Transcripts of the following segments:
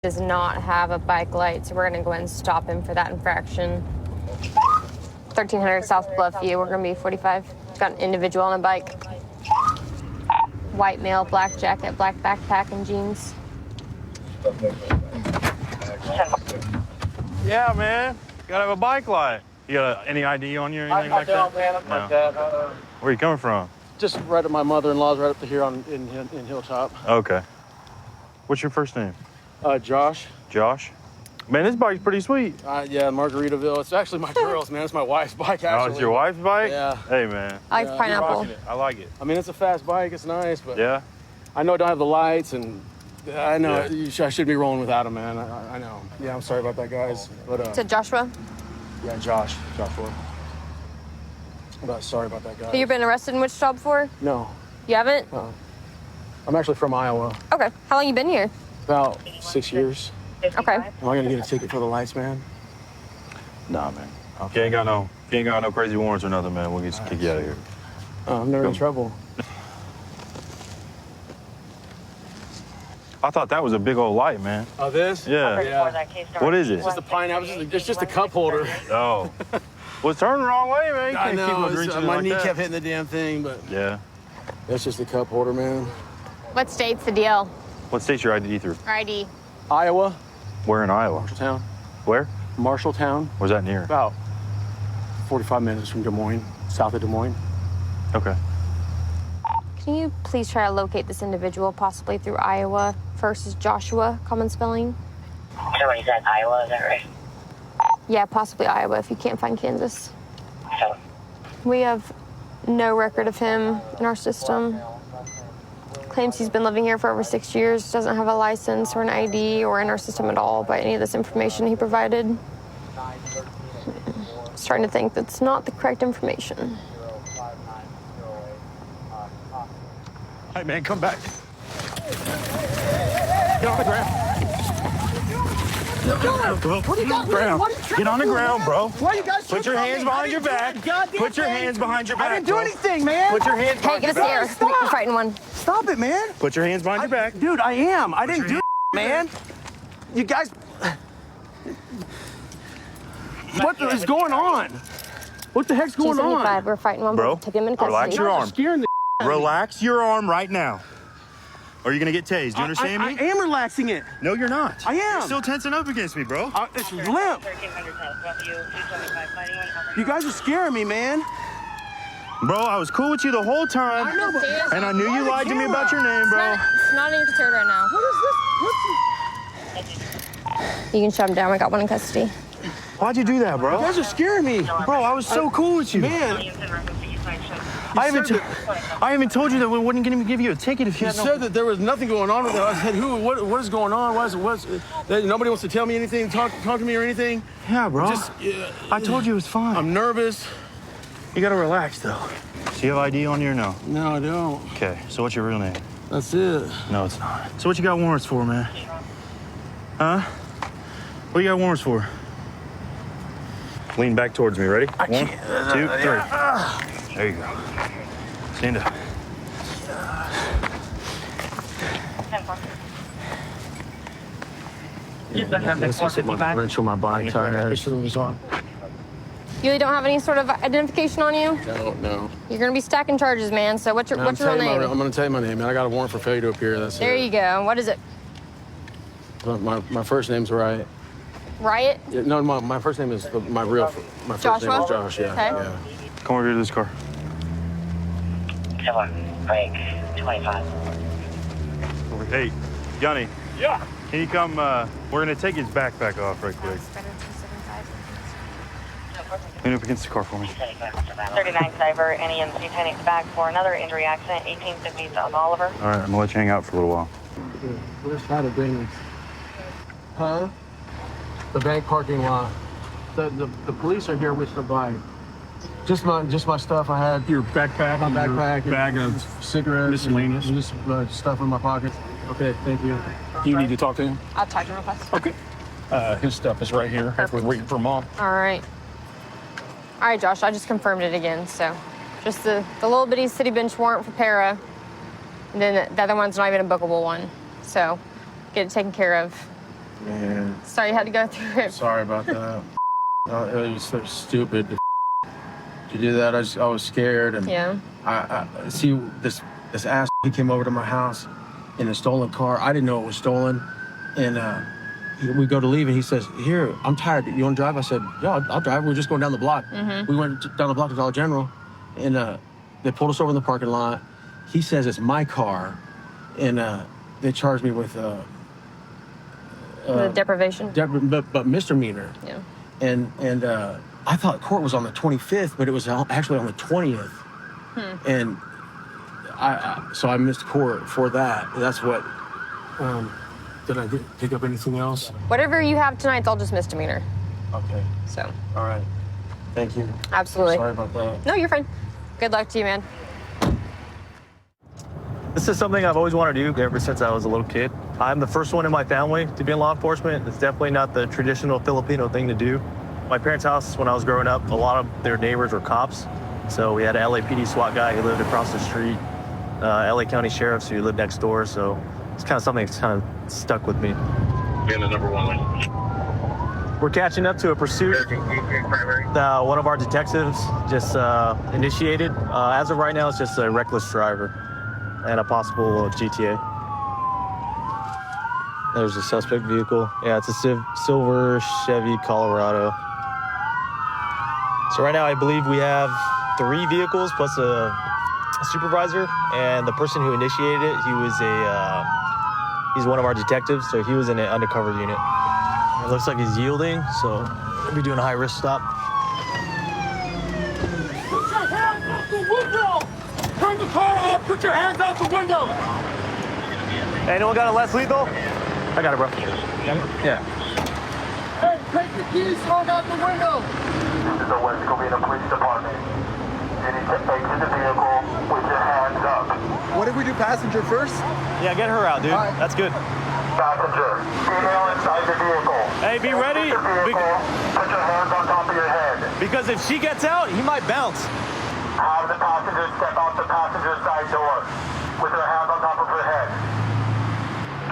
Does not have a bike light, so we're going to go ahead and stop him for that infraction. 1300 South Bluffview, we're going to be 45. Got an individual on a bike. White male, black jacket, black backpack, and jeans. Yeah, man. Gotta have a bike light. You got any ID on you or anything like that? Man, I'm like that. Where are you coming from? Just right at my mother-in-law's right up here in Hilltop. Okay. What's your first name? Josh. Josh? Man, this bike's pretty sweet. Yeah, Margaritaville. It's actually my girl's, man. It's my wife's bike, actually. Oh, it's your wife's bike? Yeah. Hey, man. I like Yeah, pineapple. I like it. I mean, it's a fast bike. It's nice, but Yeah? I know it don't have the lights, and I know Yeah. I shouldn't be rolling without him, man. I know. Yeah, I'm sorry about that, guys. But Is it Joshua? yeah, Joshua. But sorry about that, guys. Have you been arrested in Wichita before? No, You haven't? I'm actually from Iowa. Okay. How long you been here? About 6 years. Okay. Am I gonna get a ticket for the lights, man? Nah, man. If you ain't got no crazy warrants or nothing, man, we'll just kick you out of here. I'm never in trouble. I thought that was a big old light, man. Oh, this? Yeah. Yeah. What is it? It's just a pineapple. It's just a cup holder. Oh. Well, it's turning the wrong way, man. You I can't keep know. on drinking My like knee that. kept hitting the damn thing, but Yeah. that's just a cup holder, man. What state's the deal? What state's your ID through? Or ID? Iowa, Where in Iowa? Marshalltown. Where? Marshalltown, Where's that near? about 45 minutes from Des Moines, south of Des Moines. Okay. Can you please try to locate this individual, possibly through Iowa? First is Joshua, common spelling. Somebody said Iowa, is that right? Yeah, possibly Iowa if you can't find Kansas. So, We have no record of him in our system. Claims he's been living here for over 6 years, doesn't have a license or an ID or in our system at all by any of this information he provided. Starting to think that's not the correct information. Hey, man, come back. Get on the ground. What do you got? Ground. What are you trying Get on the to do, ground, man? bro. Why you guys Put your tripping on hands me? behind I your didn't do back. a goddamn Put your thing. hands behind your I back. didn't do bro. anything, man. Put your hands Hey, behind get your us back. here. Stop. We're fighting one. Stop it, man. Put your hands behind your back. Dude, I am. I didn't do it, man. You guys. What is going on? What the heck's going 275, on? we're fighting one. Bro, Take him into custody. relax your You're arm. scaring the Relax your arm right now. Or you're gonna get tased. You understand I me? am relaxing it. No, you're not. I am. You're still tensing up against me, bro. It's limp. 1300 South Bluffview, 225 fighting one. You guys are scaring me, man. Bro, I was cool with you the whole time. I know, but And I knew you Why the lied to me camera? about your name, bro. It's not even considered right now. What is this? You can shut him down. We got one in custody. Why'd you do that, You bro? guys are scaring me. Bro, I was so cool with you. Man, I even told you that we wouldn't gonna give you a ticket if you You had no... said that there was nothing going on with it. I said, what is going on? That nobody wants to tell me anything, talk to me or anything? Yeah, bro. Just, I told you it was fine. I'm nervous. You gotta relax, though. Do you have ID on you or no? No, I don't. Okay, so what's your real name? That's it. No, it's not. So what you got warrants for, man? Huh? What you got warrants for? Lean back towards me, ready? 1, 2, 3. There you go. Stand up. Wrench on my bike tire. You really don't have any sort of identification on you? No. You're gonna be stacking charges, man. So what's your real name? I'm gonna tell you my name, man. I got a warrant for failure to appear. That's There it. you go. What is it? My first name's Riot. Riot? Yeah, no, my first name is my first Joshua? name is Josh. Yeah. Okay. Yeah. Come over here to this car. 7, break, 25. Hey, Johnny. Yeah. Can you come? We're gonna take his backpack off right quick. Lean up against the car for me. 39 Cyber, NEMC 10 back for another injury accident, 1850 South Oliver. All right, I'm gonna let you hang out for a little while. Where's side of Daniels? Huh? The bank parking lot. The police are here with the bike. Just my stuff I had. Your backpack, My backpack, your bag of cigarettes, miscellaneous. and just stuff in my pocket. Okay, thank you. You need to talk to him. I'll talk to him real fast. Okay. His stuff is right here. We're waiting for Mom. All right. All right, Josh, I just confirmed it again. So just the little bitty city bench warrant for para. And then the other one's not even a bookable one. So get it taken care of. Man, Sorry you had to go through it. sorry about that. It was so stupid to do that. I was scared, and Yeah. I see this ass. He came over to my house in a stolen car. I didn't know it was stolen, and we go to leave, and he says, "Here, I'm tired. You want to drive?" I said, "Yeah, I'll drive. We're just going down the block." We went down the block to Dollar General, and they pulled us over in the parking lot. He says it's my car, and they charged me with The deprivation. but misdemeanor. Yeah. And I thought court was on the 25th, but it was actually on the 20th. And so I missed court for that. That's what. Did I pick up anything else? Whatever you have tonight's all just misdemeanor. Okay. So, All right. Thank you. absolutely. Sorry about that. No, you're fine. Good luck to you, man. This is something I've always wanted to do ever since I was a little kid. I'm the first one in my family to be in law enforcement. It's definitely not the traditional Filipino thing to do. My parents' house, when I was growing up, a lot of their neighbors were cops. So we had an LAPD SWAT guy who lived across the street, LA County sheriffs who lived next door. So it's kind of something that's kind of stuck with me. Being the number one lane. We're catching up to a pursuit that one of our detectives just initiated. As of right now, it's just a reckless driver and a possible GTA. There's a suspect vehicle. Yeah, it's a silver Chevy Colorado. So right now I believe we have 3 vehicles plus a supervisor, and the person who initiated it, he's one of our detectives, so he was in an undercover unit. It looks like he's yielding, so we'll be doing a high-risk stop. Put your hands out the window! Turn the car off! Put your hands out the window! Hey, anyone got a less lethal? I got it, bro. Yeah. Hey, take the keys, throw them out the window! This is the West Covina Police Department. You need to exit the vehicle with your hands up. What if we do passenger first? Yeah, get her out, dude. All right. That's good. Passenger, female inside the vehicle. Hey, be ready. Exit the vehicle, put your hands on top of your head. Because if she gets out, he might bounce. Have the passenger step out the passenger side door with her hands on top of her head.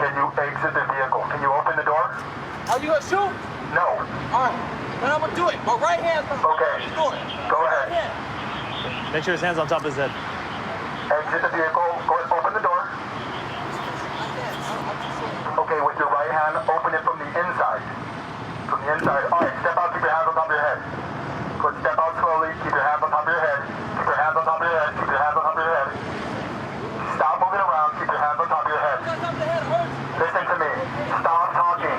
Can you exit the vehicle? Can you open the door? Are you gonna shoot? No. All right, then I'm gonna do it. My right hand's gonna Okay. Go ahead. Make sure his hand's on top of his head. Exit the vehicle. Go open the door. Okay, with your right hand, open it from the inside. From the inside. All right, step out. Keep your hands on top of your head. Go step out slowly. Keep your hands on top of your head. Keep your hands on top of your head. Keep your hands on top of your head. Stop moving around. Keep your hands on top of your head. Listen to me. Stop talking.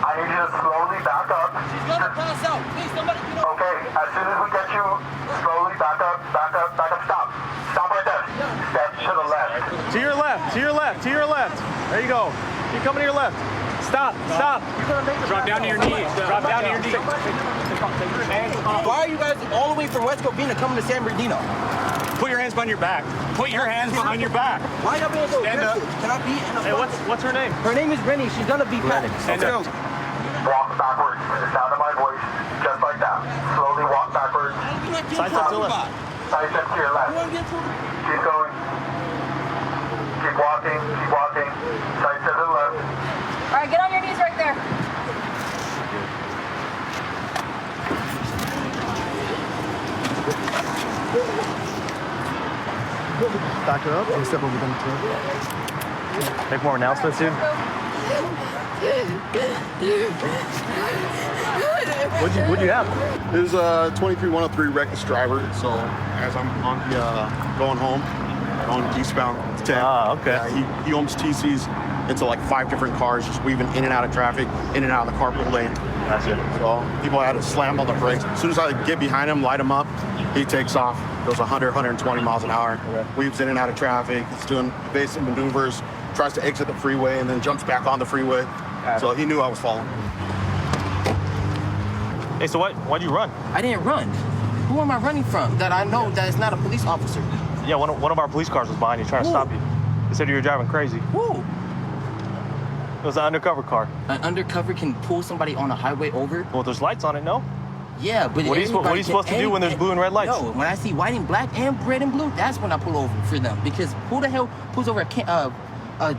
I need you to slowly back up. She's gonna pass out. Please, somebody get up. Okay, as soon as we get you, slowly back up, back up, back up, stop. Stop right there. Step to the left. To your left, to your left, to your left. There you go. Keep coming to your left. Stop, stop. Drop down to your knees. Drop down to your knees. Why are you guys all the way from West Covina coming to San Bernardino? Put your hands behind your back. Put your hands behind your back. Why y'all being so Stand up. aggressive? Can I be in the Hey, what's her name? Her name is Rennie. She's gonna be back. Stand up. Walk backwards to the sound of my voice, just like that. Slowly walk backwards. Side step to the left. Side step to your left. Keep going. Keep walking, keep walking. Side step to the left. All right, get on your knees right there. Back her up and step over them. Make more announcements, dude. What'd you have? It was a 23103 reckless driver. So as I'm on the going home on eastbound 10, okay. he almost TCs into like 5 different cars, just weaving in and out of traffic, in and out of the carpool lane. That's it. So people had to slam on the brakes. As soon as I get behind him, light him up, he takes off. Goes 100, 120 miles an hour. Okay. Weaves in and out of traffic. He's doing evasive maneuvers. Tries to exit the freeway and then jumps back on the freeway. So he knew I was following. Hey, so why'd you run? I didn't run. Who am I running from? That I know that is not a police officer. Yeah, one of our police cars was behind you trying to stop you. They said you were driving crazy. Who? It was an undercover car. An undercover can pull somebody on a highway over? Well, there's lights on it, no? Yeah, but What are you supposed to do when there's blue and red lights? No, when I see white and black and red and blue, that's when I pull over for them. Because who the hell pulls over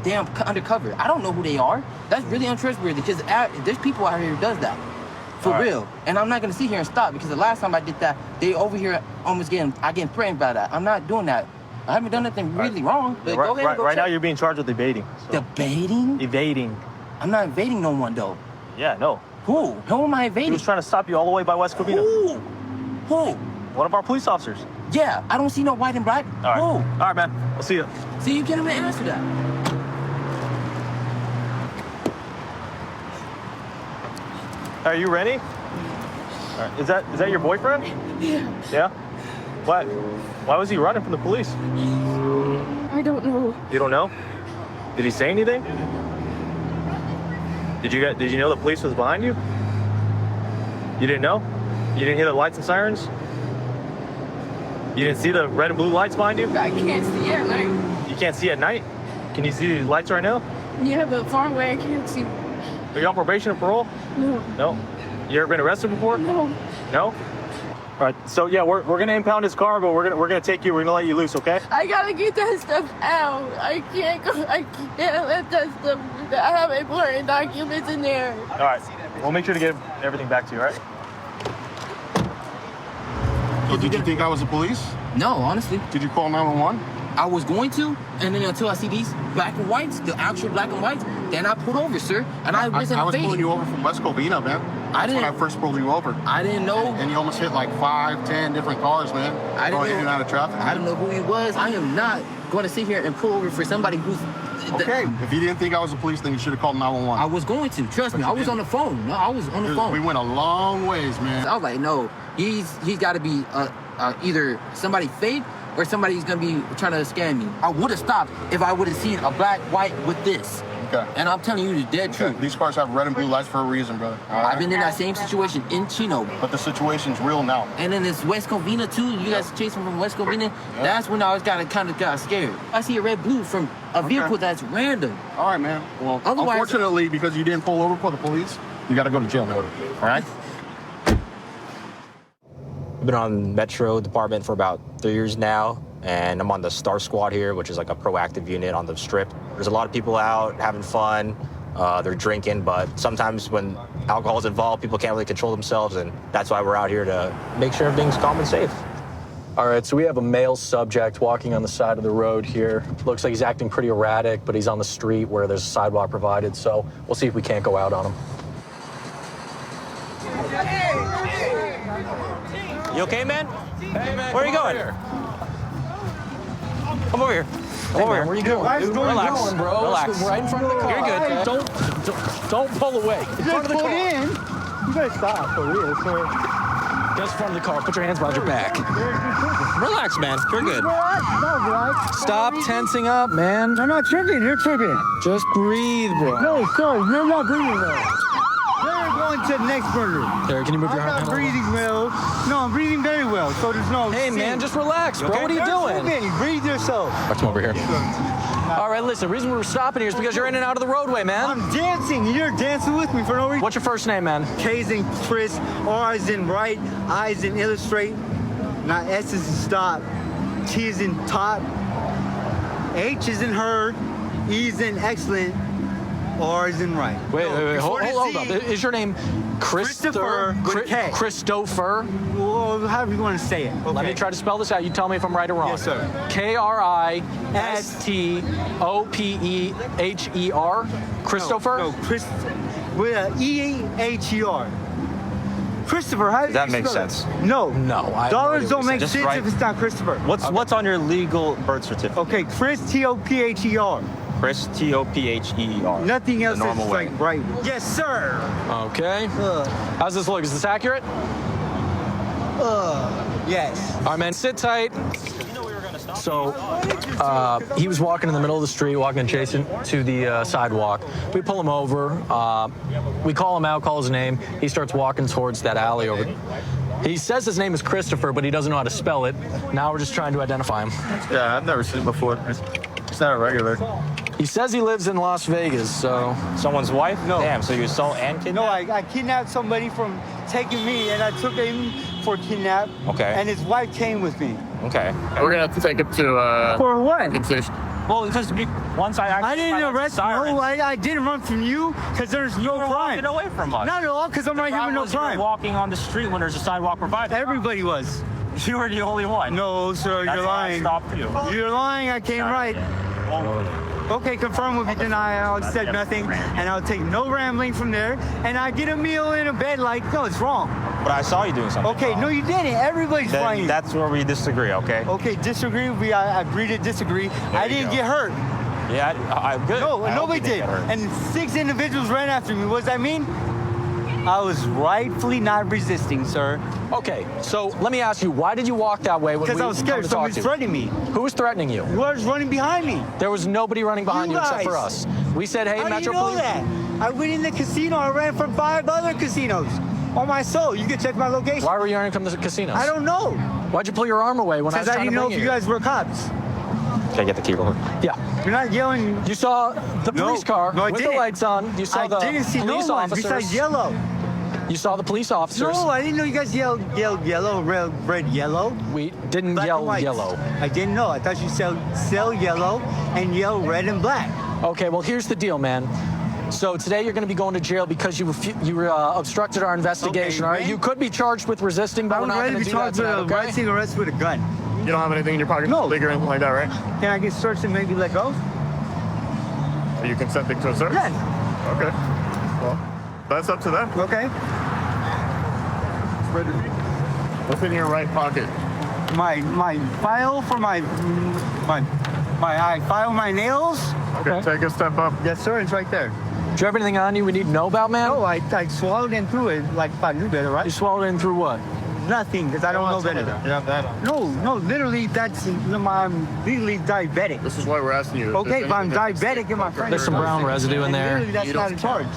damn undercover. I don't know who they are. That's really untrustworthy because there's people out here who does that. For real. And I'm not gonna sit here and stop because the last time I did that, they over here almost getting threatened by that. I'm not doing that. I haven't done nothing really wrong. But go ahead and go right now check. you're being charged with evading. So. Debating? Evading. I'm not evading no one though. Yeah, no. Who? Who am I evading? He was trying to stop you all the way by West Covina. Who? One of our police officers. Yeah, I don't see no white and black. All right. Who? All right, man. I'll see you. See, you can't even answer that. Are you ready? All right. Is that your boyfriend? Yeah. Yeah? What? Why was he running from the police? I don't know. You don't know? Did he say anything? Did you know the police was behind you? You didn't know? You didn't hear the lights and sirens? You didn't see the red and blue lights behind you? I can't see at night. You can't see at night? Can you see the lights right now? Yeah, but far away I can't see. Are you on probation or parole? No. No? You ever been arrested before? No. No? All right. So yeah, we're gonna impound his car, but we're gonna take you. We're gonna let you loose, okay? I gotta get that stuff out. I can't go. I can't let that stuff. I have important documents in there. All right. We'll make sure to get everything back to you, all right? So did you think I was the police? No, honestly. Did you call 911? I was going to, and then until I see these black and whites, the actual black and whites, then I pulled over, sir. And I wasn't I was evading. pulling you over from West Covina, man. That's when I first pulled you over. I didn't know. And you almost hit like 5, 10 different cars, man. I didn't going in and out of traffic. I don't know who he was. I am not going to sit here and pull over for somebody who's... Okay, if you didn't think I was the police, then you should have called 911. I was going to. Trust me, I was on the phone. No, I was on the phone. We went a long ways, man. I was like, no, he's got to be either somebody fake or somebody's going to be trying to scam me. I would have stopped if I would have seen a black, white with this. Okay. And I'm telling you the dead truth. These cars have red and blue lights for a reason, brother. All right? I've been in that same situation in Chino. But the situation's real now. And then this West Covina too. You guys chasing from West Covina. Yeah. That's when I was kind of got scared. I see a red blue from a vehicle that's random. All right, man. Well, Otherwise- unfortunately, because you didn't pull over for the police, you got to go to jail now. All right? I've been on Metro Department for about 3 years now, and I'm on the Star Squad here, which is like a proactive unit on the Strip. There's a lot of people out having fun. They're drinking, but sometimes when alcohol is involved, people can't really control themselves, and that's why we're out here to make sure everything's calm and safe. All right, so we have a male subject walking on the side of the road here. Looks like he's acting pretty erratic, but he's on the street where there's a sidewalk provided, so we'll see if we can't go out on him. You okay, man? Hey, man, Where are you going? Come over here. Come over here. Where are you going? Dude, relax. Going, bro? Relax. Right in front of the car. You're good. Okay? Don't pull away. In front of the car. You gotta stop for real, sir. Just in front of the car. Put your hands behind your back. Relax, man. You're good. Stop tensing up, man. I'm not tripping. You're tripping. Just breathe, bro. No, sir. You're not breathing though. You're going to the next burger. There, can you move your hand? I'm not breathing well. No, I'm breathing very well. So there's no. Hey, man, just relax, bro. Okay? What are you doing? Tripping. Breathe yourself. Come over here. All right, listen, the reason we're stopping here is because you're in and out of the roadway, man. I'm dancing. You're dancing with me for no reason. What's your first name, man? K's in Chris, R is in right, I is in illustrate, not S is in stop, T is in top, H is in heard, E is in excellent, R is in right. Wait, hold Before up. the Z, Is your name Christopher with a K. Christopher? Well, however you want to say it. Okay. Let me try to spell this out. You tell me if I'm right or wrong. Yes, sir. Kristoper? Christopher? No, Chris, with a E-H-E-R. Christopher, how do That you makes spell it? sense. No. No, I have no Dollars idea don't what make you're saying. sense Just if it's not Christopher. What's on your legal birth certificate? Okay, Chris, T-O-P-H-E-R. Chris, T-O-P-H-E-R. Nothing else The normal is way. like right. Yes, sir. Okay. How's this look? Is this accurate? Yes. All right, man, sit tight. So he was walking in the middle of the street, walking adjacent to the sidewalk. We pull him over. We call him out, call his name. He starts walking towards that alley over. He says his name is Christopher, but he doesn't know how to spell it. Now we're just trying to identify him. Yeah, I've never seen it before. It's not a regular. He says he lives in Las Vegas, so... Someone's wife? No. Damn, so you assault and kidnap? No, I kidnapped somebody from taking me, and I took him for kidnap. Okay. And his wife came with me. Okay. We're going to have to take it to... For what? Well, because Once I actually I didn't arrest you. No, I didn't run from you because there's no crime. Walking away from us. Not at all, because I'm right here with no crime. Walking on the street when there's a sidewalk provided. Everybody was. You were the only one. No, sir, That's you're why I lying. stopped you. You're lying. I came right. Okay, confirm with me, deny. I said nothing, and I'll take no rambling from there. And I get a meal in a bed like, no, it's wrong. But I saw you doing something. Okay, wrong. no, you didn't. Everybody's Then lying. that's where we disagree, okay? Okay, disagree. I agree to disagree. I didn't get hurt. Yeah, I'm good. No, nobody did. And 6 individuals ran after me. What does that mean? I was rightfully not resisting, sir. Okay, so let me ask you, why did you walk that way? Because I was scared. Somebody's threatening me. Who was threatening you? Who was running behind me? There was nobody running behind you except guys. for us. We said, hey, How do Metro you know Police. that? I went in the casino. I ran from 5 other casinos. On my soul. You can check my location. Why were you running from the casinos? I don't know. Why'd you pull your arm away when I was Because I trying didn't to know bring if you guys were cops. Can I get the key real quick? Yeah. You're not yelling. You saw the police car no, I with didn't. the lights on. You saw I the didn't see police no one officers. besides yellow. You saw the police officers. No, I didn't know you guys yelled yellow, red, yellow. We didn't Black and yell white. yellow. I didn't know. I thought you sell yellow and yell red and black. Okay, well, here's the deal, man. So today you're going to be going to jail because you obstructed our investigation. Okay, all right? man. You could be charged with resisting, but I we're would not rather going be to do that charged with tonight, a okay? resisting arrest with a gun. You don't have anything in your pocket? No. Big or anything like that, right? Can I get searched and maybe let go? Are you consenting to a search? Yes. Okay. Well, that's up to them. Okay. What's in your right pocket? My file for my I file my nails. Okay, take a step up. Yes, sir. It's right there. Do you have anything on you we need to know about, man? No, I swallowed and threw it like if I knew better, right? You swallowed in through what? Nothing, because I don't know better. You have that on. No, literally, I'm legally diabetic. This is why we're asking you. Okay, if I'm diabetic and my friend. There's some brown residue in there. Literally, that's not a charge.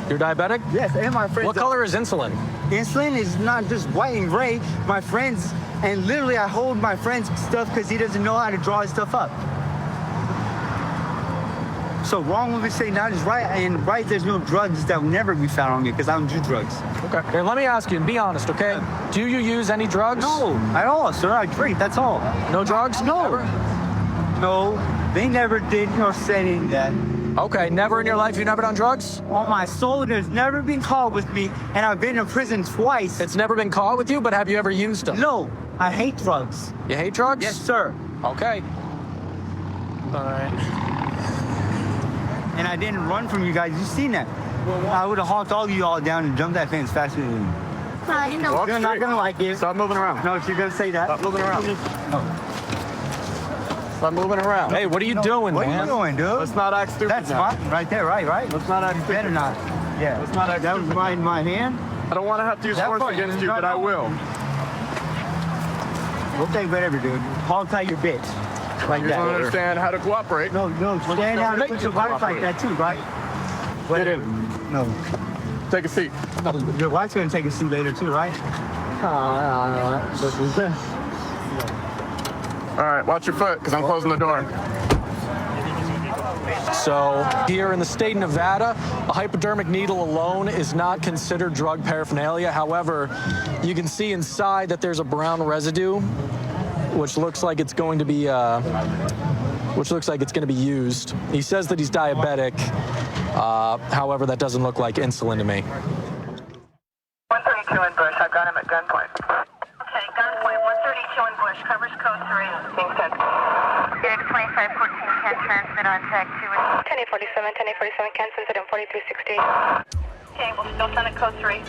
You're diabetic? Yes, and my friends. What color is insulin? Insulin is not just white and gray. My friends, and literally, I hold my friend's stuff because he doesn't know how to draw his stuff up. So wrong when we say not is right, and right, there's no drugs that will never be found on me because I don't do drugs. Okay. Here, let me ask you and be honest, okay? Do you use any drugs? No, at all, sir. I drink, that's all. No drugs? No. Ever? No, they never did nor said any of that. Okay, never in your life you've never done drugs? On my soul, there's never been caught with me, and I've been in prison twice. It's never been caught with you, but have you ever used them? No, I hate drugs. You hate drugs? Yes, sir. Okay. All right. And I didn't run from you guys. You seen that? I would have hawked all of you all down and jumped that fence faster than you. You're not gonna like it. Stop moving around. No, if you're gonna say that. Stop moving around. No. Stop moving around. Hey, what are you doing, What man? are you doing, dude? Let's not act stupid. That's now. fine. Right there, right? Let's not act You better not. Yeah. Let's not act That was stupid. my hand. I don't want to have to use That force part, against it's you, not- but I will. Okay, whatever, dude. Hog tie your bitch. Like You that. don't understand how to cooperate. No, stand down and put your wife like that too, right? Whatever. No. Take a seat. Your wife's gonna take a seat later too, right? All right, watch your foot, because I'm closing the door. So here in the state of Nevada, a hypodermic needle alone is not considered drug paraphernalia. However, you can see inside that there's a brown residue, which looks like it's going to be used. He says that he's diabetic. However, that doesn't look like insulin to me. 132 in Bush. I've got him at gunpoint. Okay, gunpoint. 132 in Bush. Covers code 3. Being sent. Unit 2514 can transmit on tag 2. 1047, 1047 can send it in 4360. Okay, we'll still send it code 3.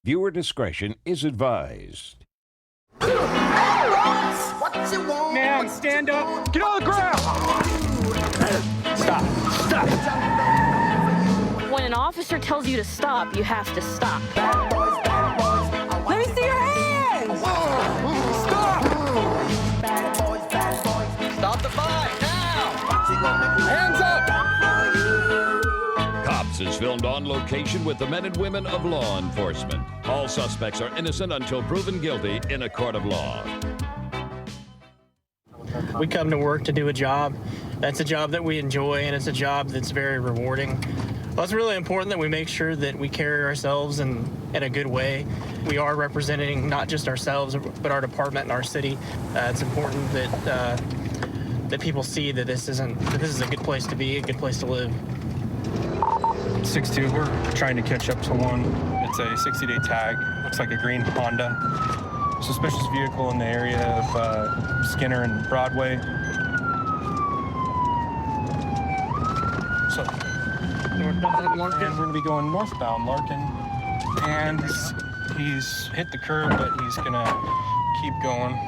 Viewer discretion is advised. Man, stand up. Get on the ground. Stop. Stop. When an officer tells you to stop, you have to stop. Let me see your hands! Stop. Stop the fight now. Hands up. Cops is was filmed on location with the men and women of law enforcement. All suspects are innocent until proven guilty in a court of law. We come to work to do a job. That's a job that we enjoy, and it's a job that's very rewarding. Well, it's really important that we make sure that we carry ourselves in a good way. We are representing not just ourselves, but our department and our city. It's important that people see that this is a good place to be, a good place to live. 6-2, we're trying to catch up to one. It's a 60-day tag. Looks like a green Honda. Suspicious vehicle in the area of Skinner and Broadway. So, and we're going to be going northbound Larkin. And he's hit the curb, but he's going to keep going.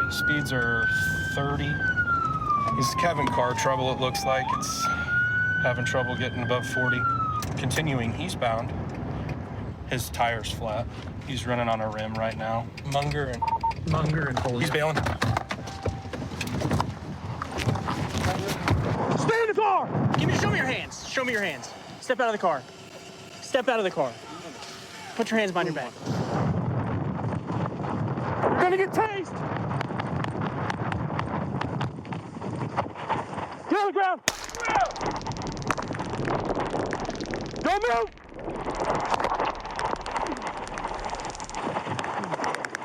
Speeds are 30. He's having car trouble, it looks like. It's having trouble getting above 40. Continuing eastbound, his tire's flat. He's running on a rim right now. Munger and Foley. He's bailing. Stay in the car! Show me your hands. Show me your hands. Step out of the car. Step out of the car. Put your hands behind your back. You're gonna get tased! Get on the ground! Don't move!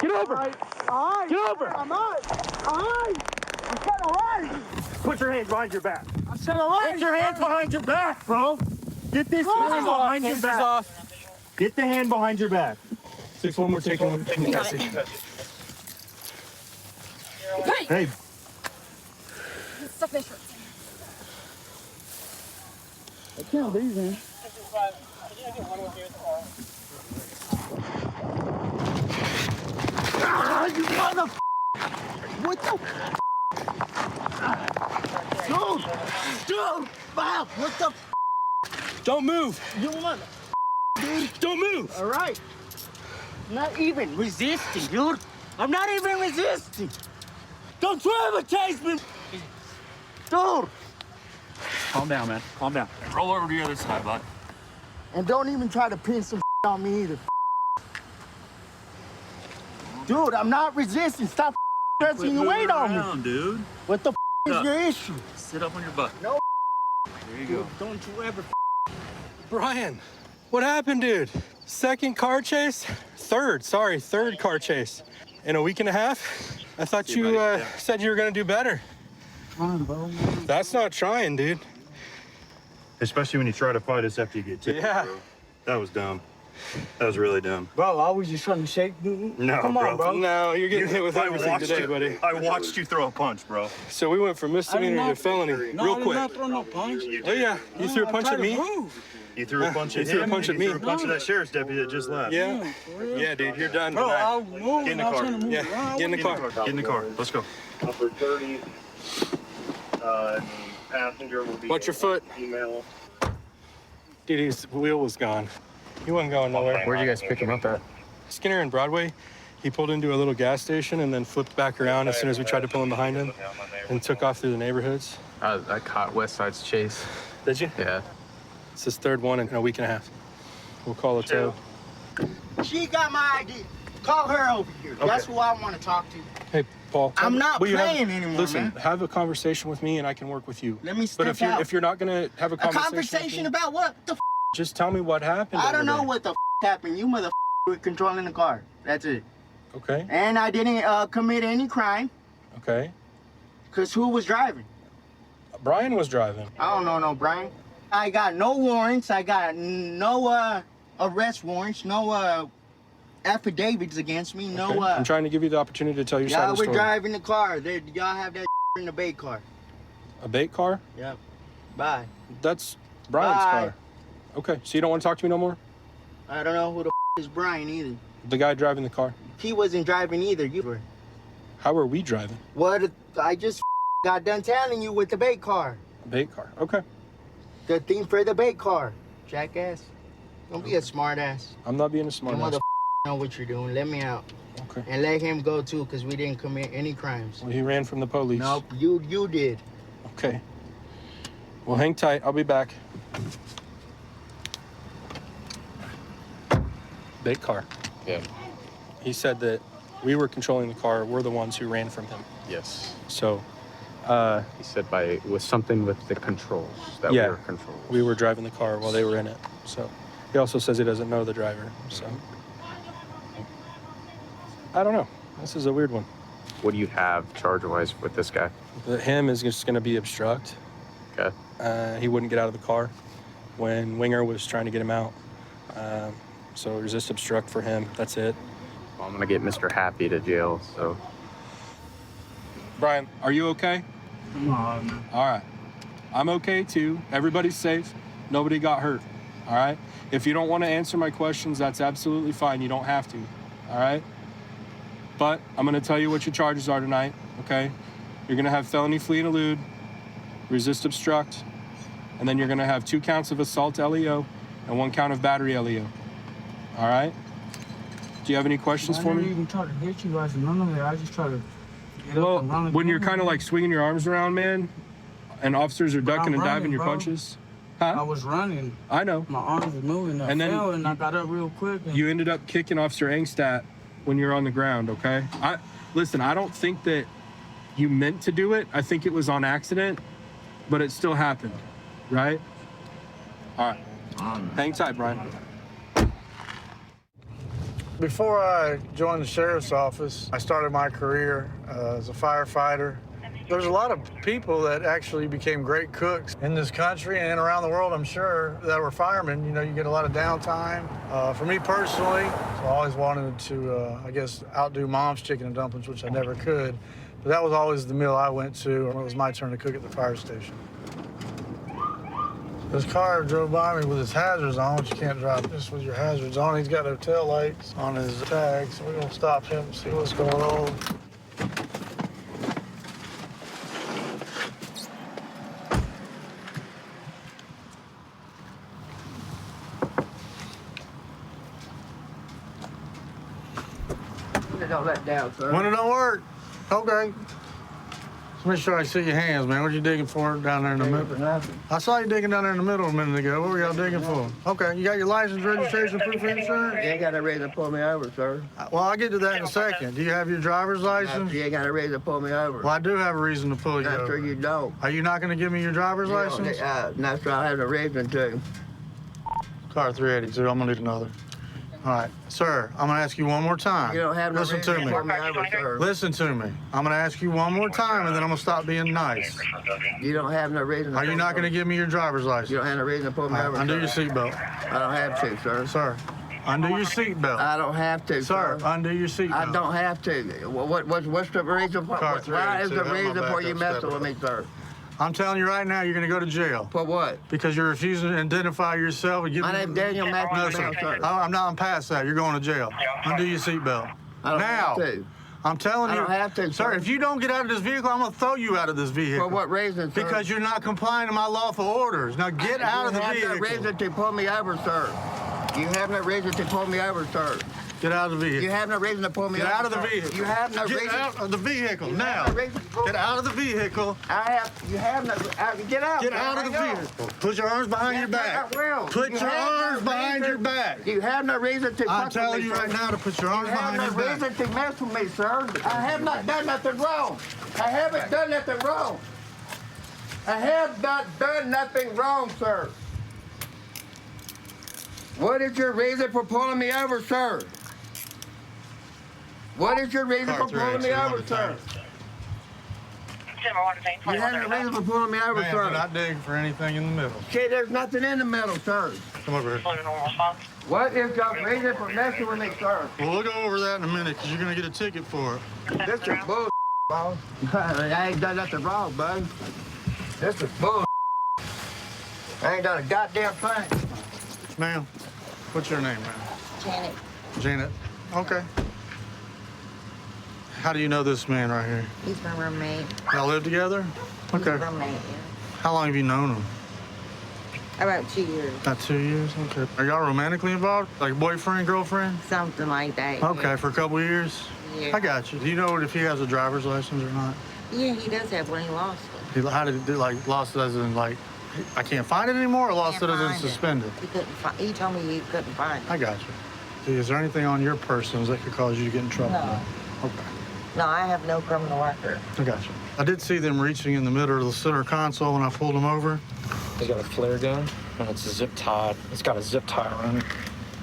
Get over! All right. Get over! I'm all right. I said all right. Put your hands behind your back. I said all right. Put your hands behind your back, bro. Get this hand behind your back. Off. Get the hand behind your back. 6-1, we're taking custody. Hey. Stuff my shirt. I can't believe it. You mother. What the? Dude, wow, what the? Don't move. You mother. Dude, don't move. All right. Not even resisting, dude. I'm not even resisting. Don't try to chase me, dude. Calm down, man. Calm down. Roll over to the other side, bud. And don't even try to pin some on me either. Dude, I'm not resisting. Stop pressing your weight on me. Dude. What the is your issue? Sit up on your butt. No. There you Dude, go. don't you ever. Brian, what happened, dude? Second car chase? Third car chase. In a week and a half? I thought you said you were gonna do better. That's not trying, dude. Especially when you try to fight us after you get tipped. Yeah. Bro. That was dumb. That was really dumb. Bro, I was just trying to shake. No, come on, bro. No, you're getting hit with everything today, buddy. I watched you throw a punch, bro. So we went from misdemeanor to felony real quick. I did not throw no punch. Oh yeah, you threw a punch at me. You threw a punch at him. You threw a punch at me. You threw a punch at that sheriff's deputy that just left. Yeah. Yeah, dude, you're done Bro, I tonight. was moving. Get in the I was car. trying to move Yeah, around. get in the car. Get in the car. Let's go. Number 30. Passenger will be. Watch your foot. Female. Dude, his wheel was gone. He wasn't going nowhere. Where'd you guys pick him up at? Skinner and Broadway. He pulled into a little gas station and then flipped back around as soon as we tried to pull him behind him and took off through the neighborhoods. I caught West Side's chase. Did you? Yeah. It's his third one in a week and a half. We'll call a tow. She got my ID. Call her over here. Okay. That's who I want to talk to. Hey, Paul. I'm not will you playing anymore, Listen, man. have a conversation with me and I can work with you. Let me step But out. if you're not gonna have a A conversation, conversation about what? The just tell me what happened. I don't over know there. what the happened. You mother were controlling the car. That's it. Okay. And I didn't commit any crime. Okay. Cause who was driving? Brian was driving. I don't know, no Brian. I got no warrants. I got no arrest warrants. No affidavits against me. No. Okay. I'm trying to give you the opportunity to tell your side Y'all of the were story. driving the car. Y'all have that in the bait car. A bait car? Yep. Bye. That's Brian's Bye. car. Okay, so you don't want to talk to me no more? I don't know who the is Brian either. The guy driving the car. He wasn't driving either. You were. How are we driving? What? I just got done telling you with the bait car. A bait car. Okay. The thing for the bait car. Jackass. Don't be a smart ass. I'm not being a smart You ass. mother know what you're doing. Let me out. Okay. And let him go too, because we didn't commit any crimes. Well, he ran from the police. Nope, you did. Okay. Well, hang tight. I'll be back. Big car. Yeah. He said that we were controlling the car. We're the ones who ran from him. Yes. So, he said it was something with the controls that yeah, we were controlling. we were driving the car while they were in it. So, he also says he doesn't know the driver. So, I don't know. This is a weird one. What do you have charge-wise with this guy? Him is just going to be obstruct. Okay. He wouldn't get out of the car when Winger was trying to get him out. So resist obstruct for him. That's it. Well, I'm going to get Mr. Happy to jail, so. Brian, are you okay? Come on. All right. I'm okay too. Everybody's safe. Nobody got hurt. All right? If you don't want to answer my questions, that's absolutely fine. You don't have to. All right? But I'm going to tell you what your charges are tonight, okay? You're going to have felony flee and elude, resist obstruct, and then you're going to have 2 counts of assault LEO and 1 count of battery LEO. All right? Do you have any questions for I me? didn't even try to hit you guys. None of it. I just try to get up and run. When you're kind of like swinging your arms around, man, and officers are ducking and diving your bro. punches. I was running. I know. My arms were moving. I And then fell and I got up real quick. And You ended up kicking Officer Engstadt when you're on the ground, okay? Listen, I don't think that you meant to do it. I think it was on accident, but it still happened, right? All right. Hang tight, Brian. Before I joined the sheriff's office, I started my career as a firefighter. There's a lot of people that actually became great cooks in this country and around the world, I'm sure, that were firemen. You know, you get a lot of downtime. For me personally, so I always wanted to, I guess, outdo Mom's chicken and dumplings, which I never could. But that was always the meal I went to when it was my turn to cook at the fire station. This car drove by me with his hazards on, which you can't drive this with your hazards on. He's got no tail lights on his tag, so we're gonna stop him and see what's going on. Don't let down, sir. When it don't work, okay. Just make sure I see your hands, man. What are you digging for down there in the middle? I saw you digging down there in the middle a minute ago. What were y'all digging for? Okay, you got your license, registration, proof of insurance? You ain't got a reason to pull me over, sir. Well, I'll get to that in a second. Do you have your driver's license? You ain't got a reason to pull me over. Well, I do have a reason to pull you Not over. sure you don't. Are you not going to give me your driver's license? Not sure I have a reason to. Car 382, I'm going to need another. All right, sir, I'm going to ask you one more time. You don't have no Listen reason to me. pull me over, sir. Listen to me. I'm going to ask you one more time, and then I'm going to stop being nice. You don't have no reason. Are you not going to give me your driver's license? You don't have no reason to pull me over. Undo sir. your seatbelt. I don't have to, sir. Sir, undo your seatbelt. I don't have to, Sir, undo your seatbelt. I don't have to. What's the reason? Car Why is the 382, have my reason for backup you messing step with me, up. sir? I'm telling you right now, you're going to go to jail. For what? Because you're refusing to identify yourself. And give My me... name's Daniel Matthews. No, sir. Sir. I'm not past that. You're going to jail. Undo your seatbelt. I don't now. have to. I'm telling you. I don't have to, Sir, if you don't get out of this vehicle, I'm going to throw you out of this vehicle. For what reason, sir? Because you're not complying to my lawful orders. Now get out of the vehicle. You have no reason to pull me over, sir. You have no reason to pull me over, sir. Get out of the vehicle. You have no reason to pull me Get over. out of the sir. vehicle. You have no reason. Get out of the vehicle You now. have no reason to pull Get out of the vehicle. You have no. Get out. Get out of the vehicle. Put your arms behind your back. Put your arms behind your back. You have no reason to. I'm telling you right now to put your arms behind your You back. have no reason to mess with me, sir. I have not done nothing wrong. I haven't done nothing wrong. I have not done nothing wrong, sir. What is your reason for pulling me over, sir? What is your reason for pulling me over, sir? You have no reason for pulling me over, Man, sir. we're not digging for anything in the middle. Okay, there's nothing in the middle, sir. Come over here. What is your reason for messing with me, sir? Well, we'll go over that in a minute because you're going to get a ticket for it. This is bull, boss. I ain't done nothing wrong, bud. This is bull. I ain't done a goddamn thing. Ma'am, what's your name, ma'am? Janet. Janet. Okay. How do you know this man right here? He's my roommate. Y'all live together? He's Okay. my roommate, yeah. How long have you known him? About 2 years. About 2 years? Okay. Are y'all romantically involved? Like boyfriend, girlfriend? Something like that. Okay, for a couple of years? Yeah. I got you. Do you know if he has a driver's license or not? Yeah, he does have one. He lost it. How did he do, like, lost it as in, like, I can't find it anymore, or lost it as in suspended? He couldn't find. He told me he couldn't find it. I got you. Is there anything on your persons that could cause you to get in trouble? No. Okay. No, I have no criminal record. I got you. I did see them reaching in the middle of the center console when I pulled them over. They got a flare gun, and it's zip tied. It's got a zip tie around it.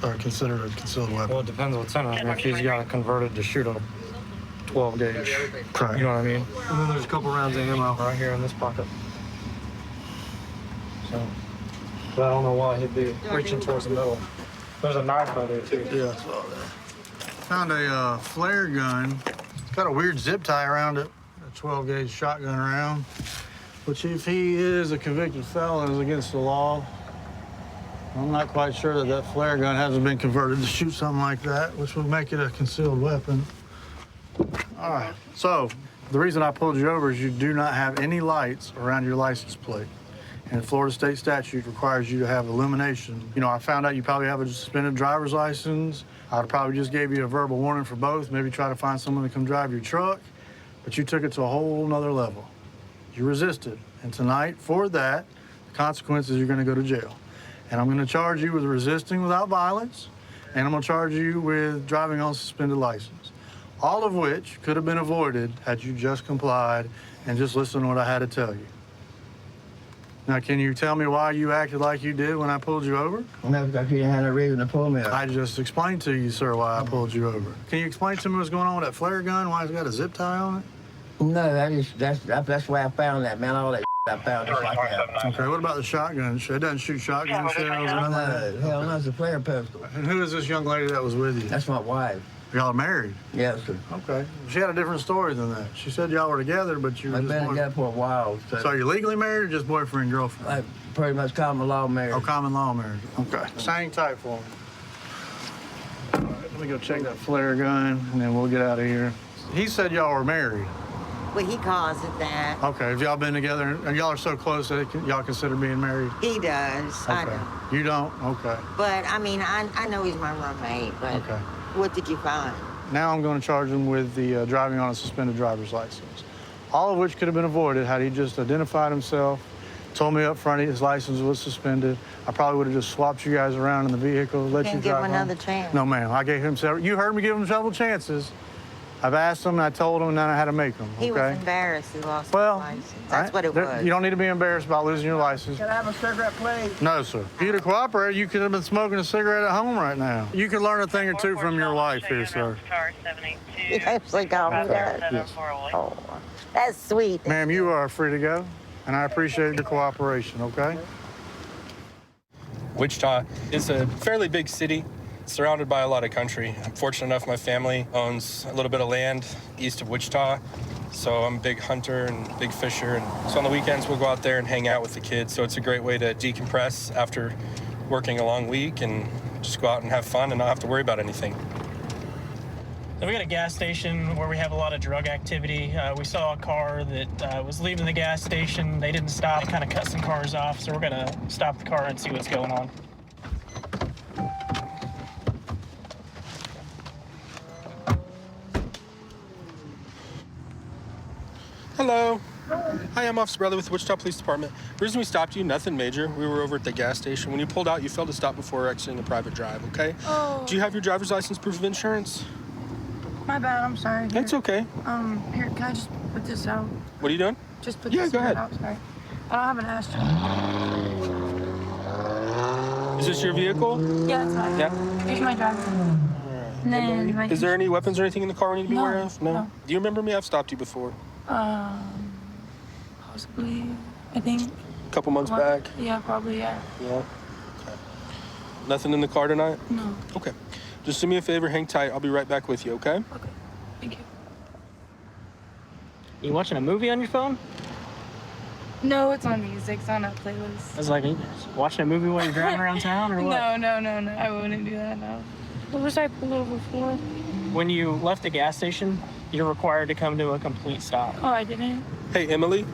Or considered a concealed weapon. Well, it depends what's in it. If he's got it converted to shoot a 12 gauge. Correct. You know what I mean? And then there's a couple rounds of ammo right here in this pocket. So, but I don't know why he'd be reaching towards the middle. There's a knife right there too. Yeah. Found a flare gun. It's got a weird zip tie around it. A 12 gauge shotgun round. Which if he is a convicted felon is against the law. I'm not quite sure that that flare gun hasn't been converted to shoot something like that, which would make it a concealed weapon. All right, so the reason I pulled you over is you do not have any lights around your license plate. And Florida state statute requires you to have illumination. You know, I found out you probably have a suspended driver's license. I'd probably just gave you a verbal warning for both, maybe try to find someone to come drive your truck, but you took it to a whole nother level. You resisted, and tonight, for that, the consequences, you're gonna go to jail. And I'm gonna charge you with resisting without violence, and I'm gonna charge you with driving on suspended license. All of which could have been avoided had you just complied and just listened to what I had to tell you. Now, can you tell me why you acted like you did when I pulled you over? No, because you didn't have no reason to pull me over. I just explained to you, sir, why I pulled you over. Can you explain to me what's going on with that flare gun, why it's got a zip tie on it? No, that's where I found that, man. All that I found just like that. Okay, what about the shotgun? It doesn't shoot shotgun shells or nothing like that? Hell no, it's a flare pistol. And who is this young lady that was with you? That's my wife. Y'all are married? Yes, sir. Okay. She had a different story than that. She said y'all were together, but you were We've been together for a while. So are you legally married or just boyfriend and girlfriend? Like pretty much common law marriage. Oh, common law marriage. Okay. Hang tight for me. All right, let me go check that flare gun, and then we'll get out of here. He said y'all were married. Well, he calls it that. Okay. Have y'all been together, and y'all are so close that y'all consider being married? He does. Okay. I don't. You don't? Okay. But, I mean, I know he's my roommate, but Okay. what did you find? Now I'm going to charge him with the driving on a suspended driver's license. All of which could have been avoided had he just identified himself, told me up front his license was suspended. I probably would have just swapped you guys around in the vehicle, let you Can't drive give him home. another chance. No, ma'am. I gave him several. You heard me give him several chances. I've asked him, and I told him, and then I had to make him. He was Okay. embarrassed he lost Well, his license. That's what it was. You don't need to be embarrassed about losing your license. Can I have a cigarette, please? No, sir. If you'd have cooperated, you could have been smoking a cigarette at home right now. You could learn a thing or two from your wife here, sir. He actually called me that. Yes. Oh, that's sweet. Ma'am, you are free to go, and I appreciate the cooperation, okay? Wichita is a fairly big city, surrounded by a lot of country. I'm fortunate enough my family owns a little bit of land east of Wichita, so I'm a big hunter and big fisher. And so on the weekends, we'll go out there and hang out with the kids. So it's a great way to decompress after working a long week and just go out and have fun and not have to worry about anything. So we got a gas station where we have a lot of drug activity. We saw a car that was leaving the gas station. They didn't stop. They kind of cut some cars off, so we're gonna stop the car and see what's going on. Hello. Hi, I'm Officer Bradley with the Wichita Police Department. The reason we stopped you, nothing major. We were over at the gas station. When you pulled out, you failed to stop before exiting a private drive, okay? Oh. Do you have your driver's license proof of insurance? My bad, I'm sorry. That's okay. Here, can I just put this out? What are you doing? Just put Yeah, this go ahead. out, sorry. I don't have an ashtray. Is this your vehicle? Yeah, it's fine. Yeah. Here's my driver. And then my... Is there any weapons or anything in the car we need to be No, aware of? no. Do you remember me? I've stopped you before. Possibly, I think. A couple months back? Yeah, probably, yeah. Yeah. Okay. Nothing in the car tonight? No. Okay. Just do me a favor, hang tight. I'll be right back with you, okay? Okay. Thank you. You watching a movie on your phone? No, it's on music. It's on a playlist. I was like, watching a movie while you're driving around town, or what? No. I wouldn't do that, no. What was I pulled over for? When you left the gas station, you're required to come to a complete stop. Oh, I didn't? Hey, Emily.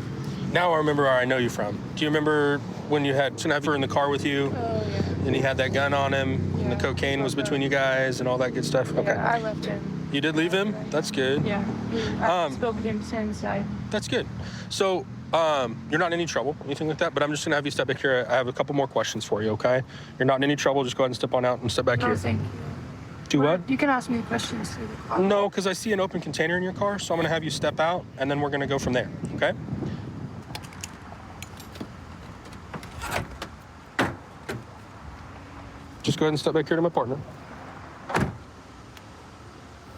Now I remember where I know you from. Do you remember when you had Schnever in the car with you? Oh, yeah. And he had that gun on him, and the cocaine was between you guys, and all that good stuff? Okay. Yeah, I left him. You did leave him? That's good. Yeah. I spoke with him inside. That's good. So, you're not in any trouble, anything like that, but I'm just gonna have you step back here. I have a couple more questions for you, okay? You're not in any trouble, just go ahead and step on out and step back No, here. thank you. Do what? You can ask me questions through the car. No, because I see an open container in your car, so I'm gonna have you step out, and then we're gonna go from there, okay? Just go ahead and step back here to my partner.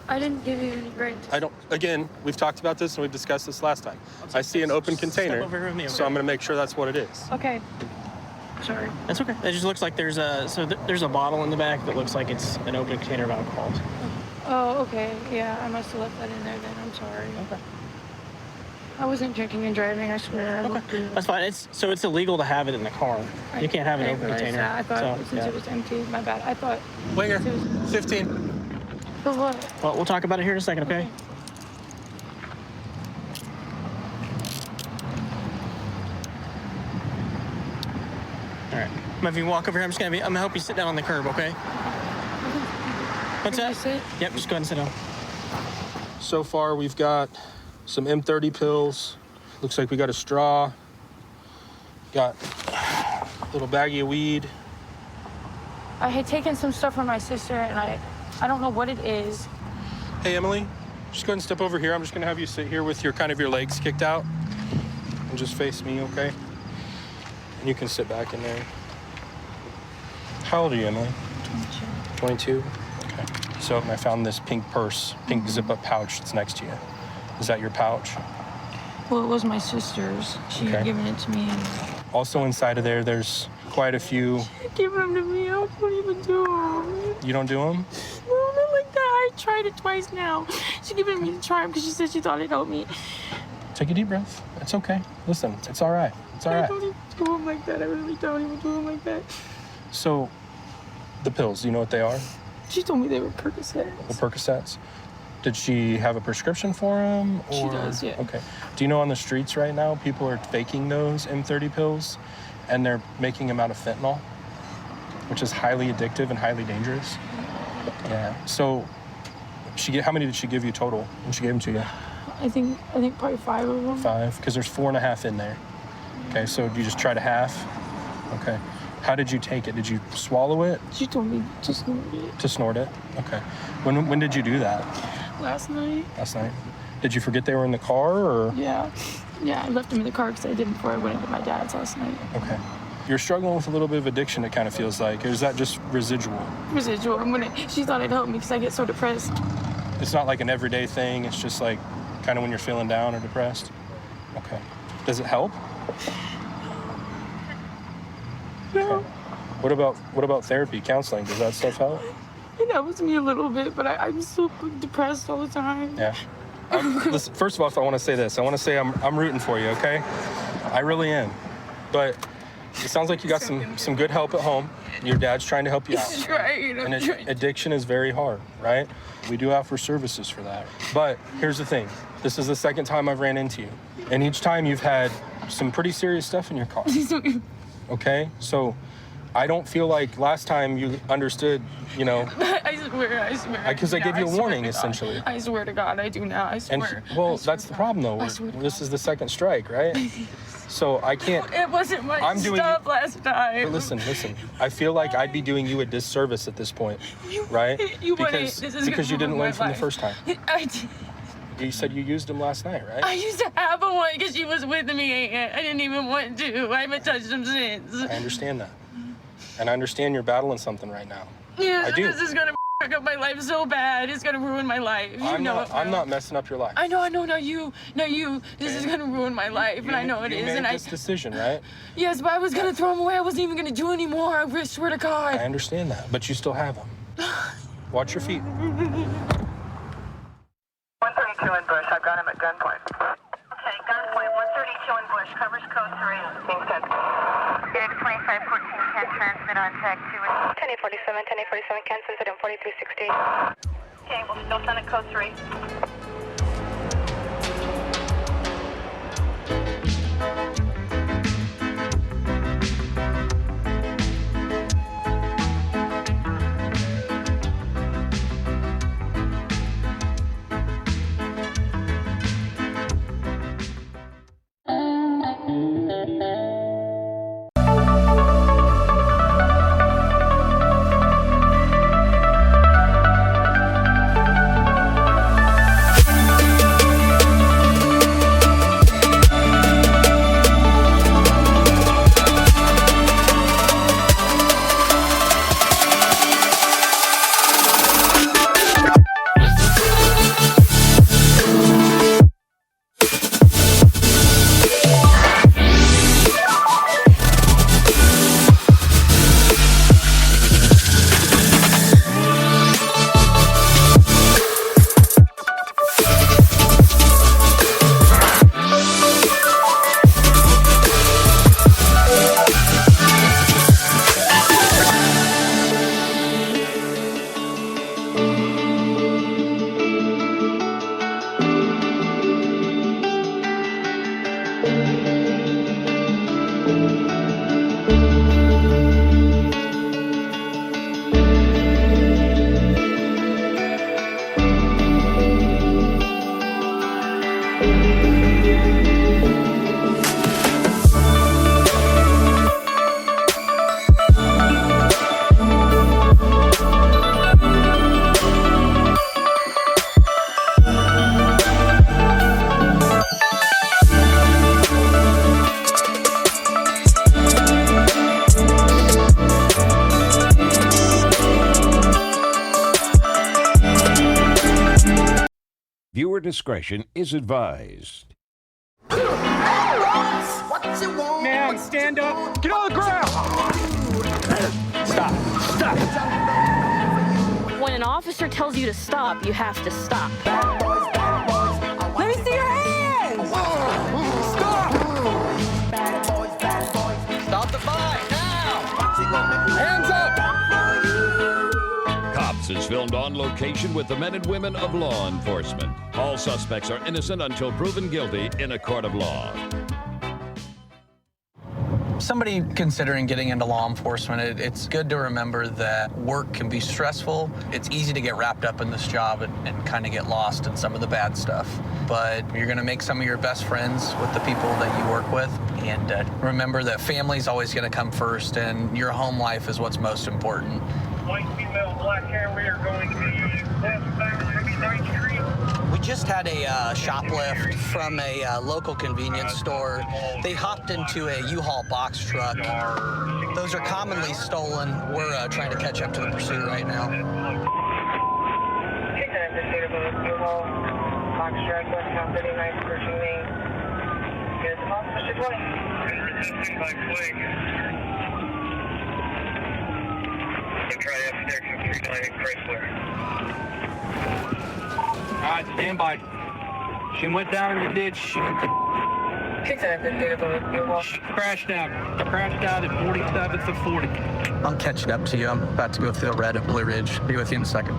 I didn't give you any grades. Again, we've talked about this and we've discussed this last time. I see an open container, over here with me, okay? so I'm gonna make sure that's what it is. Okay. Sorry. That's okay. It just looks like there's a bottle in the back that looks like it's an open container of alcohol. Oh, okay. Yeah, I must have left that in there then. I'm sorry. Okay. I wasn't drinking and driving, I swear. Okay. That's fine. It's illegal to have it in the car. You can't have an open container. Yeah, I thought So, since it was empty, my bad. I thought. Wait here. 15. For what? Well, we'll talk about it here in a second, okay? All right. If you walk over here, I'm gonna help you sit down on the curb, okay? What's that? Sit? Yep, just go ahead and sit down. So far, we've got some M30 pills. Looks like we got a straw. Got a little baggie of weed. I had taken some stuff from my sister, and I don't know what it is. Hey, Emily, just go ahead and step over here. I'm just gonna have you sit here with your your legs kicked out and just face me, okay? And you can sit back in there. How old are you, Emily? 22. 22? Okay. So I found this pink purse, pink zip-up pouch that's next to you. Is that your pouch? Well, it was my sister's. She had given it to me. Also inside of there, there's quite a few. Give them to me. I don't even do them. You don't do them? No, not like that. I tried it twice now. She giving me to try them because she said she thought it'd help me. Take a deep breath. It's okay. Listen, it's all right. It's all I right. don't even do them like that. I really don't even do them like that. So, the pills, do you know what they are? She told me they were Percocets. The Percocets? Did she have a prescription for them? She does, yeah. Okay. Do you know on the streets right now, people are faking those M30 pills, and they're making them out of fentanyl, which is highly addictive and highly dangerous? Yeah. So, how many did she give you total when she gave them to you? I think probably 5 of them. 5, because there's 4.5 in there. Okay, so you just try to half? Okay. How did you take it? Did you swallow it? She told me to snort it. To snort it? Okay. When did you do that? Last night. Last night. Did you forget they were in the car, or? Yeah. Yeah, I left them in the car because I did before I went into my dad's last night. Okay. You're struggling with a little bit of addiction, it kind of feels like. Or is that just residual? Residual. She thought it'd help me because I get so depressed. It's not like an everyday thing. It's just like kind of when you're feeling down or depressed? Okay. Does it help? No. Okay. What about therapy, counseling? Does that stuff help? It helps me a little bit, but I'm so depressed all the time. Yeah. Listen, first of all, I want to say this. I want to say I'm rooting for you, okay? I really am. But it sounds like you got some good help at home. Your dad's trying to help you out. Right. And addiction is very hard, right? We do offer services for that. But here's the thing. This is the second time I've ran into you. And each time you've had some pretty serious stuff in your car. Okay? So I don't feel like last time you understood, you know. I swear. Because I gave you a warning, essentially. I swear to God, I do now. I swear. And, that's the problem, though. This is the second strike, right? So I can't. It wasn't my stuff last time. But listen. I feel like I'd be doing you a disservice at this point, right? Because you didn't learn from the first time. You said you used them last night, right? I used to have a one because she was with me. I didn't even want to. I haven't touched them since. I understand that. And I understand you're battling something right now. Yeah, I do. This is gonna fuck up my life so bad. It's gonna ruin my life. I'm not messing up your life. I know. Not you. This is gonna ruin my life, and I know it is. You made this decision, right? Yes, but I was gonna throw them away. I wasn't even gonna do anymore. I swear to God. I understand that, but you still have them. Watch your feet. 132 in Bush. I've got him at gunpoint. Okay, gunpoint. 132 in Bush. Covers code 3. Being sent. Unit 2514 can transmit on tag 2. 1047, 1047 can send it in 4360. Okay, we'll still send it code 3. Viewer discretion is advised. Man, stand up. Get on the ground. Stop. Stop. When an officer tells you to stop, you have to stop. Let me see your hands. Stop. Stop the fight now. Hands up. Cops is filmed on location with the men and women of law enforcement. All suspects are innocent until proven guilty in a court of law. Somebody considering getting into law enforcement, it's good to remember that work can be stressful. It's easy to get wrapped up in this job and kind of get lost in some of the bad stuff. But you're going to make some of your best friends with the people that you work with. And remember that family's always going to come first, and your home life is what's most important. White female, black hair, we are going to be westbound 39th Street. We just had a shoplift from a local convenience store. They hopped into a U-Haul box truck. Those are commonly stolen. We're trying to catch up to the pursuit right now. U-Haul box truck, westbound 39th, approaching Main. Here's the officer 20. Resisting by flank. Try to have section 390 Chrysler. All right, stand by. She went down in the ditch. She crashed out. Crashed out at 47th of 40. I'm catching up to you. I'm about to go through the red at Blue Ridge. Be with you in a second.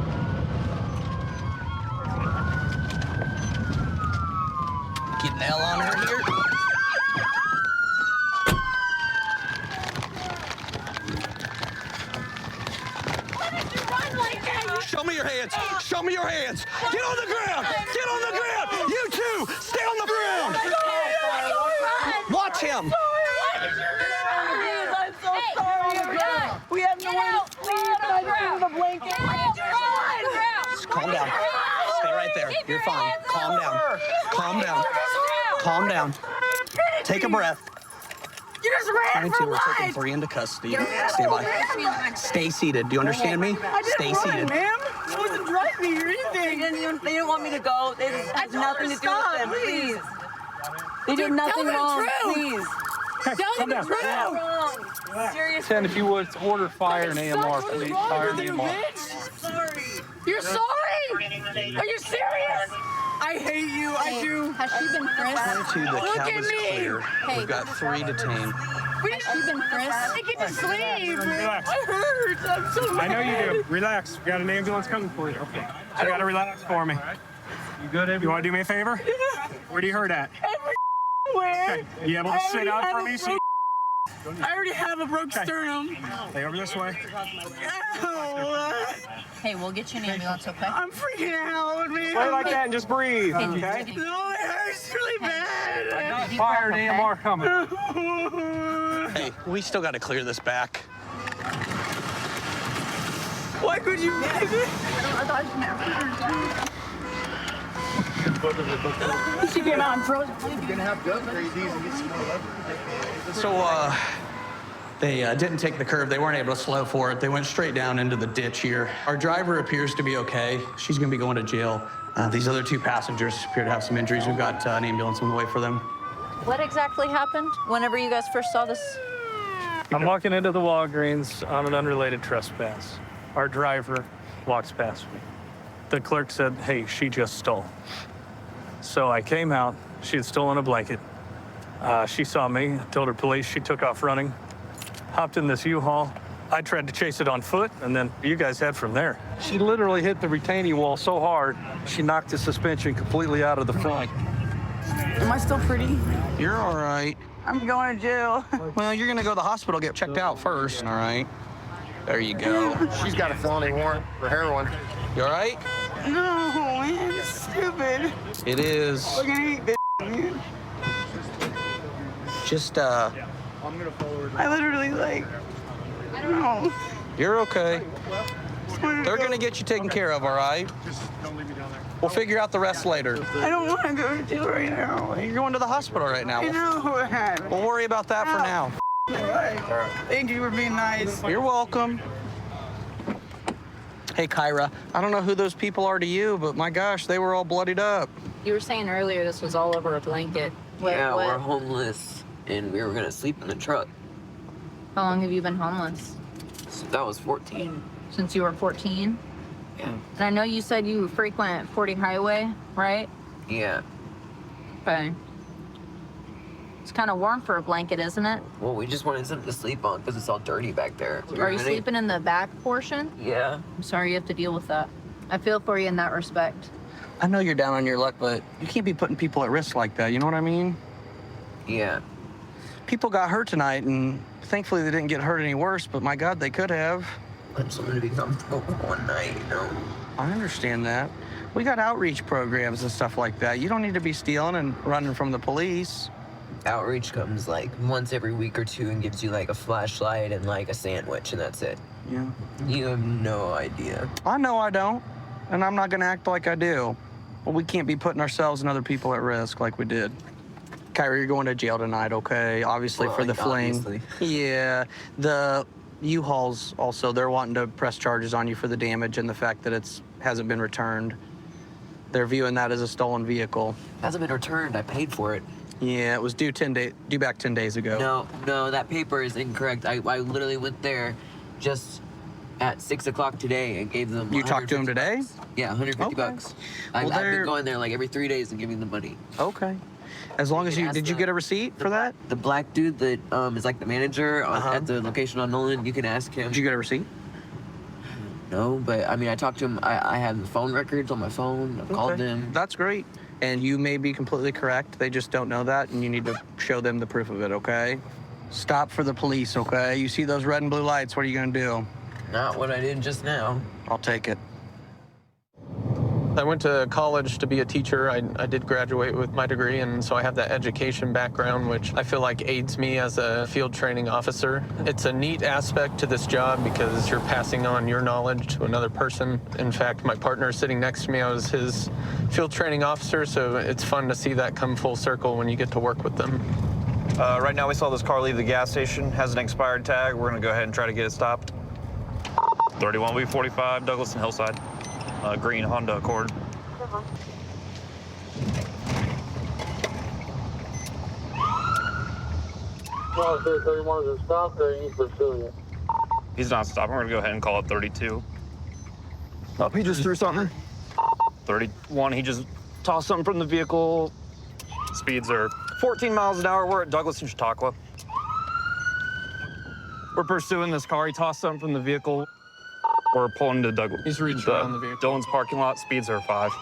Get an L on her here. Show me your hands. Show me your hands. Get on the ground. Get on the ground. You too. Stay on the ground. Watch him. I'm so sorry. We have no one to sleep. I don't have a blanket. Calm down. Stay right there. You're fine. Calm down. Calm down. Calm down. Take a breath. You just ran for We're life. taking 3 into custody. Stand by. Stay seated. Do you understand me? Stay seated. Ma'am, I wasn't driving or anything. They didn't want me to go. It has nothing to do with them. Please. They did nothing wrong. Please. Tell me the truth. Seriously. Send, if you would, order fire and AMR, please. Fire and AMR. Sorry. You're sorry? Are you serious? I hate you. I do. Has she been frisked? 22, the Look cab at is me. clear. Hey. We've got 3 detained. Has she been frisked? I get to sleep. Relax. I hurt. I'm so I know you do. Relax. We got an ambulance coming for you. Okay. So you got to relax for me. You good? You want to do me a favor? Where do you hurt at? Everywhere. Okay. You able to sit up for me? So I already have a broke sternum. Stay over this way. Ow. Hey, we'll get you an ambulance, okay? I'm freaking out, man. Play like that and just breathe, Hey, okay? No, it hurts really bad. Fire and AMR coming. Hey, we still got to clear this back. Why could you leave it? She came out and froze. You're gonna have to upgrade these and get some more leverage. So, they didn't take the curve. They weren't able to slow for it. They went straight down into the ditch here. Our driver appears to be okay. She's going to be going to jail. These other 2 passengers appear to have some injuries. We've got an ambulance on the way for them. What exactly happened whenever you guys first saw this? I'm walking into the Walgreens on an unrelated trespass. Our driver walks past me. The clerk said, hey, she just stole. So I came out. She had stolen a blanket. She saw me, told her police. She took off running, hopped in this U-Haul. I tried to chase it on foot, and then you guys head from there. She literally hit the retaining wall so hard, she knocked the suspension completely out of the front. Am I still pretty? You're all right. I'm going to jail. Well, you're gonna go to the hospital, get checked out first, all right? There you go. She's got a felony warrant for heroin. You all right? No, man, it's stupid. It is. Fucking hate this, man. Just, I literally, like, I don't know. You're okay. They're gonna get you taken care of, all right? We'll figure out the rest later. I don't want to go to jail right now. You're going to the hospital right now. I know. We'll worry about that for now. Thank you for being nice. You're welcome. Hey, Kyra, I don't know who those people are to you, but my gosh, they were all bloodied up. You were saying earlier this was all over a blanket. Yeah, we're homeless, and we were gonna sleep in the truck. How long have you been homeless? Since I was 14. Since you were 14? Yeah. And I know you said you frequent 40 Highway, right? Yeah. Okay. It's kind of warm for a blanket, isn't it? Well, we just wanted something to sleep on because it's all dirty back there. Are you sleeping in the back portion? Yeah. I'm sorry you have to deal with that. I feel for you in that respect. I know you're down on your luck, but you can't be putting people at risk like that, you know what I mean? Yeah. People got hurt tonight, and thankfully they didn't get hurt any worse, but my God, they could have. Want someone to be comfortable one night, you know? I understand that. We got outreach programs and stuff like that. You don't need to be stealing and running from the police. Outreach comes like once every week or two and gives you like a flashlight and like a sandwich, and that's it. Yeah. You have no idea. I know I don't, and I'm not gonna act like I do. But we can't be putting ourselves and other people at risk like we did. Kyra, you're going to jail tonight, okay? Obviously Well, for the like, fling. obviously. Yeah. The U-Hauls also, they're wanting to press charges on you for the damage and the fact that it hasn't been returned. They're viewing that as a stolen vehicle. Hasn't been returned. I paid for it. Yeah, it was due back 10 days ago. No, that paper is incorrect. I literally went there just at 6 o'clock today and gave them. You talked to him today? Yeah, 150 bucks. I've been going there like every 3 days and giving them money. Okay. As long as did you get a receipt for that? The black dude that is like the manager at the location on Nolan, you can ask him. Did you get a receipt? No, but I mean, I talked to him. I have the phone records on my phone. I've called them. That's great. And you may be completely correct. They just don't know that, and you need to show them the proof of it, okay? Stop for the police, okay? You see those red and blue lights, what are you gonna do? Not what I did just now. I'll take it. I went to college to be a teacher. I did graduate with my degree, and so I have that education background, which I feel like aids me as a field training officer. It's a neat aspect to this job because you're passing on your knowledge to another person. In fact, my partner sitting next to me, I was his field training officer, so it's fun to see that come full circle when you get to work with them. Right now we saw this car leave the gas station, has an expired tag. We're gonna go ahead and try to get it stopped. 31B45, Douglas and Hillside. Green Honda Accord. He's not stopping. We're gonna go ahead and call it 32. Oh, he just threw something. 31, he just tossed something from the vehicle. Speeds are 14 miles an hour. We're at Douglas and Chautauqua. We're pursuing this car. He tossed something from the vehicle. We're pulling to Douglas. He's reached around the vehicle. Dillon's parking lot. Speeds are 5.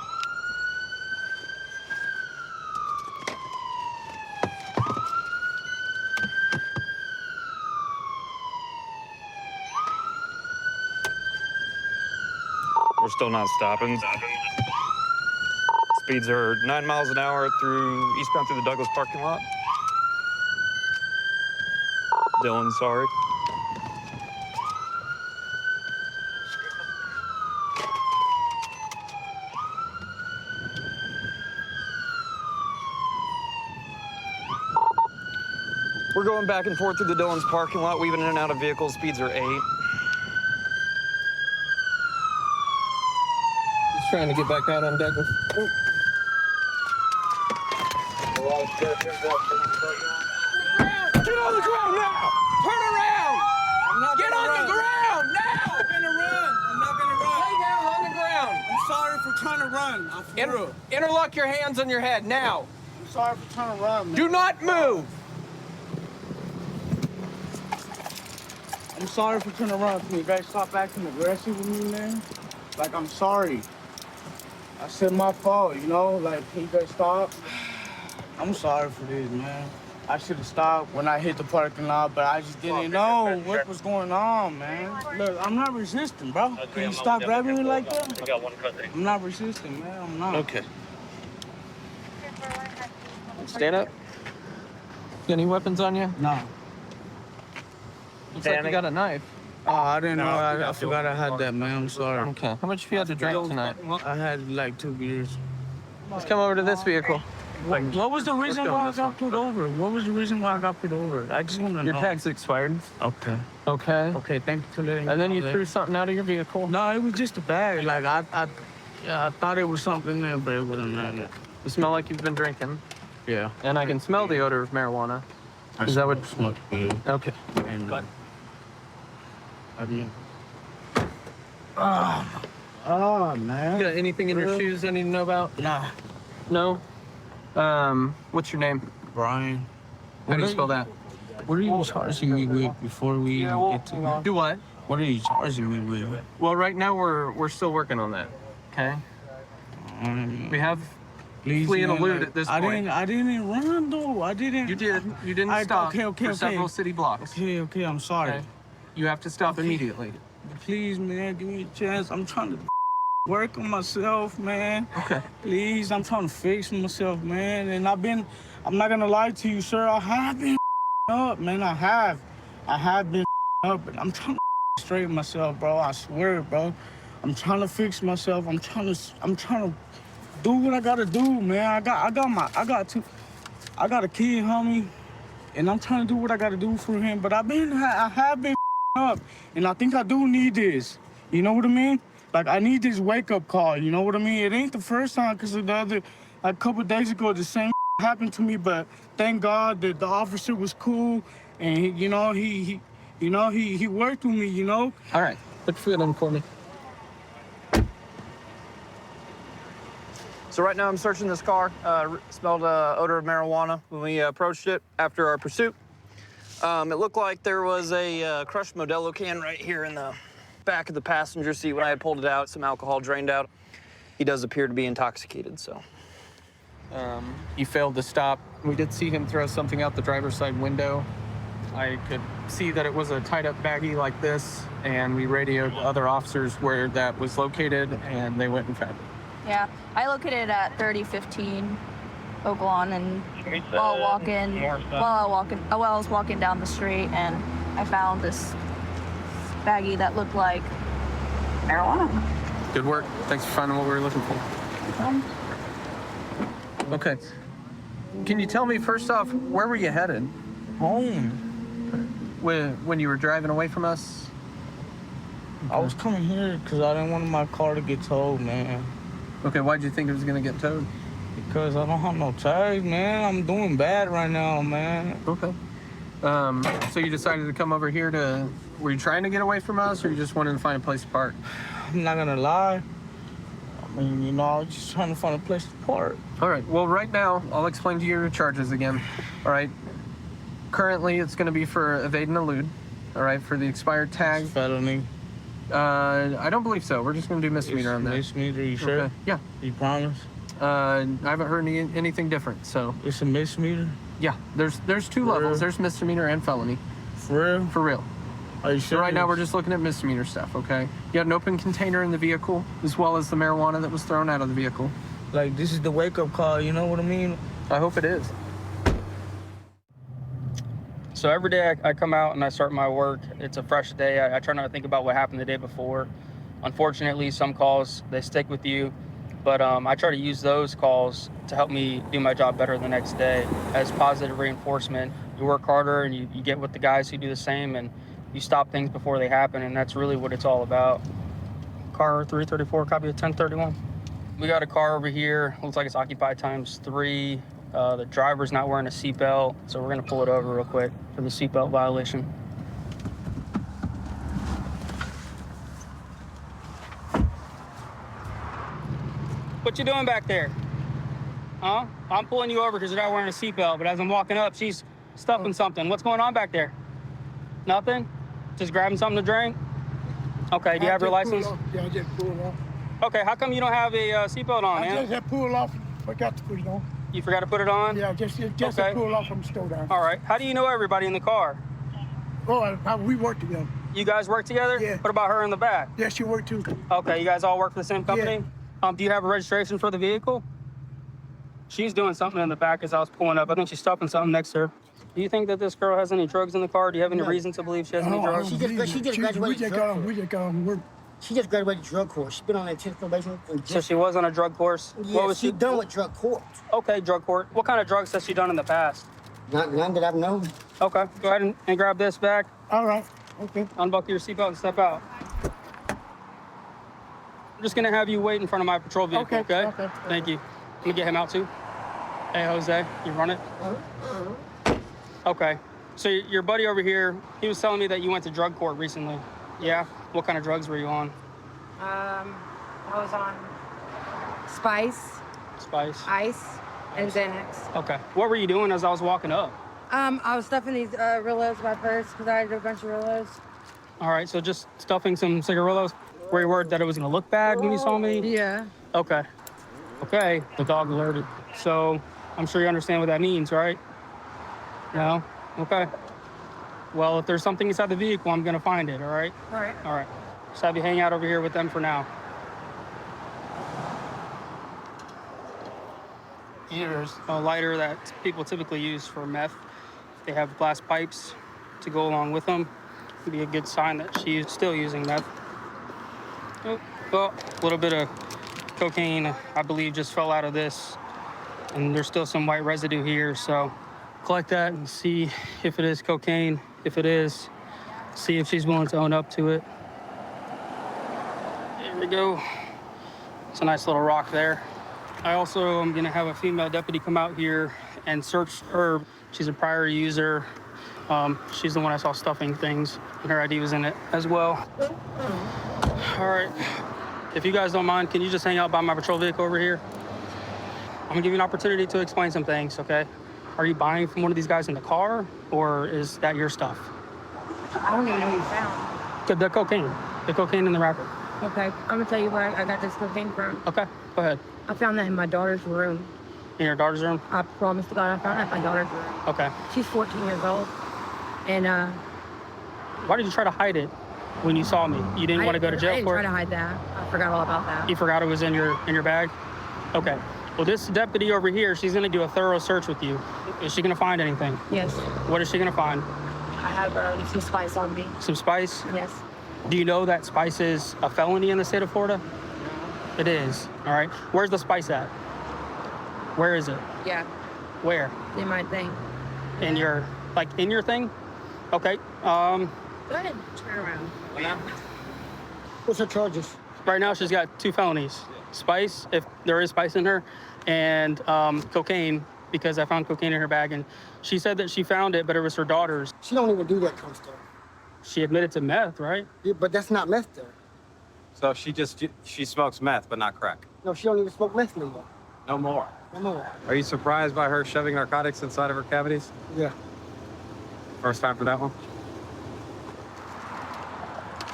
We're still not stopping. Speeds are 9 miles an hour eastbound through the Douglas parking lot. Dillon, sorry. We're going back and forth through the Dillon's parking lot, weaving in and out of vehicles. Speeds are 8. He's trying to get back out on Douglas. Oh. Get on the ground now! Turn around! Get on the ground now! I'm not gonna run. I'm not gonna run. Lay down on the ground. I'm sorry for trying to run. I'm through. Interlock your hands on your head now. I'm sorry for trying to run, man. Do not move. I'm sorry for trying to run. Can you guys stop acting aggressive with me, man? Like, I'm sorry. I said my fault, you know? Like, can you guys stop? I'm sorry for this, man. I should have stopped when I hit the parking lot, but I just didn't know what was going on, man. Look, I'm not resisting, bro. Can you stop grabbing me like that? I'm not resisting, man. I'm not. Okay. Stand up. Got any weapons on you? No. Looks like you got a knife. Oh, I didn't know. I forgot I had that, man. I'm sorry. Okay. How much have you had to drink tonight? I had like 2 beers. Let's come over to this vehicle. What was the reason why I got pulled over? What was the reason why I got pulled over? I just want to know. Your tag's expired. Okay. Okay. Okay, thank you for letting me And then you know threw that. something out of your vehicle. No, it was just a bag. Like, I thought it was something there, but it wasn't that. You smell like you've been drinking. Yeah. And I can smell the odor of marijuana. Is that what? Smoke good. Okay. And, I mean, oh, man. You got anything in your shoes I need to know about? Nah. No? What's your name? Brian. How do you spell that? What are you charging me with before we even get to Do what? What are you charging me with? Well, right now we're still working on that. Okay. We have flee and elude at this point. I didn't run though. I didn't. You did. You didn't stop for several city blocks. Okay, I'm sorry. Okay. You have to stop immediately. Please, man, give me a chance. I'm trying to work on myself, man. Okay. Please, I'm trying to fix myself, man. And I'm not gonna lie to you, sir. I have been up, man. I have been up, but I'm trying to straighten myself, bro. I swear, bro. I'm trying to fix myself. I'm trying to do what I gotta do, man. I got a kid, homie, and I'm trying to do what I gotta do for him. But I have been up, and I think I do need this. You know what I mean? Like, I need this wake-up call, you know what I mean? It ain't the first time, because the other, like, a couple days ago, the same happened to me, but thank God that the officer was cool, and, he worked with me, you know? All right. Put your foot on for me. So right now I'm searching this car. Smelled odor of marijuana when we approached it after our pursuit. It looked like there was a crushed Modelo can right here in the back of the passenger seat when I had pulled it out. Some alcohol drained out. He does appear to be intoxicated, so. You failed to stop. We did see him throw something out the driver's side window. I could see that it was a tied up baggie like this, and we radioed other officers where that was located, and they went and found it. Yeah, I located it at 3015 Oak Lawn, and while I was walking down the street, and I found this baggie that looked like marijuana. Good work. Thanks for finding what we were looking for. Okay. Can you tell me, first off, where were you headed? Home. When you were driving away from us? I was coming here because I didn't want my car to get towed, man. Okay, why'd you think it was gonna get towed? Because I don't have no tags, man. I'm doing bad right now, man. Okay. So you decided to come over here to... Were you trying to get away from us, or you just wanted to find a place to park? I'm not gonna lie. I mean, I was just trying to find a place to park. All right. Well, right now, I'll explain to you your charges again. All right. Currently, it's going to be for evade and elude. All right, for the expired tag. Felony. I don't believe so. We're just going to do misdemeanor on that. Misdemeanor, you sure? Okay. Yeah. You promise? I haven't heard anything different, so. It's a misdemeanor? Yeah. There's two levels. There's misdemeanor and felony. For real? For real. Are you sure? So right now, we're just looking at misdemeanor stuff, okay? You had an open container in the vehicle, as well as the marijuana that was thrown out of the vehicle. Like, this is the wake-up call, you know what I mean? I hope it is. So every day I come out and I start my work. It's a fresh day. I try not to think about what happened the day before. Unfortunately, some calls, they stick with you. But I try to use those calls to help me do my job better the next day as positive reinforcement. You work harder and you get with the guys who do the same, and you stop things before they happen, and that's really what it's all about. Car 334, copy of 1031. We got a car over here. Looks like it's occupied ×3. The driver's not wearing a seatbelt, so we're gonna pull it over real quick for the seatbelt violation. What you doing back there? Huh? I'm pulling you over because you're not wearing a seatbelt, but as I'm walking up, she's stuffing something. What's going on back there? Nothing? Just grabbing something to drink? Okay, do you have your license? Yeah, I just pulled off. Okay, how come you don't have a seatbelt on, man? I just had pulled off. Forgot to put it on. You forgot to put it on? Yeah, just Okay. to pull off from the store down. All right. How do you know everybody in the car? Oh, we work together. You guys work together? Yeah. What about her in the back? Yeah, she work too. Okay, you guys all work for the same company? Do you have a registration for the vehicle? She's doing something in the back as I was pulling up. I think she's stuffing something next to her. Do you think that this girl has any drugs in the car? Do you have any reason to believe she has any drugs? She just graduated drug course. She just graduated drug course. She's been on intensive probation. So she was on a drug course? Yeah, What was she done with drug court. Okay, drug court. What kind of drugs has she done in the past? None that I've known. Okay, go ahead and grab this bag. All right, okay. Unbuckle your seatbelt and step out. I'm just gonna have you wait in front of my patrol vehicle, okay? Thank you. Let me get him out too. Hey, Jose, you run it? Okay. So your buddy over here, he was telling me that you went to drug court recently. Yeah? What kind of drugs were you on? I was on Spice, Ice, and Xanax. Okay. What were you doing as I was walking up? I was stuffing these Rillos in my purse because I had a bunch of Rillos. All right, so just stuffing some cigarillos. Were you worried that it was gonna look bad when you saw me? Yeah. Okay. Okay, the dog alerted. So I'm sure you understand what that means, right? No? Okay. Well, if there's something inside the vehicle, I'm gonna find it, all right? All right. All right. Just have you hang out over here with them for now. Here's a lighter that people typically use for meth. They have glass pipes to go along with them. It'd be a good sign that she's still using meth. Oh, well, a little bit of cocaine, I believe, just fell out of this. And there's still some white residue here, so collect that and see if it is cocaine. If it is, see if she's willing to own up to it. There we go. It's a nice little rock there. I also am gonna have a female deputy come out here and search her. She's a prior user. She's the one I saw stuffing things, and her ID was in it as well. All right. If you guys don't mind, can you just hang out by my patrol vehicle over here? I'm gonna give you an opportunity to explain some things, okay? Are you buying from one of these guys in the car, or is that your stuff? I don't even know what you found. The cocaine in the wrapper. Okay, I'm gonna tell you where I got this cocaine from. Okay, go ahead. I found that in my daughter's room. In your daughter's room? I promise to God, I found that in my daughter's room. Okay. She's 14 years old, and why did you try to hide it when you saw me? You didn't want to go to jail I didn't for try it? to hide that. I forgot all about that. You forgot it was in your bag? Okay. Well, this deputy over here, she's gonna do a thorough search with you. Is she gonna find anything? Yes. What is she gonna find? I have some spice on me. Some spice? Yes. Do you know that spice is a felony in the state of Florida? It is. All right. Where's the spice at? Where is it? Yeah. Where? In my thing. In your thing? Okay. Go ahead. Turn around. What's her charges? Right now, she's got 2 felonies. Spice, if there is spice in her, and cocaine, because I found cocaine in her bag, and she said that she found it, but it was her daughter's. She don't even do that kind of stuff. She admitted to meth, right? Yeah, but that's not meth there. So she smokes meth, but not crack. No, she don't even smoke meth anymore. No more. No more. Are you surprised by her shoving narcotics inside of her cavities? Yeah. First time for that one?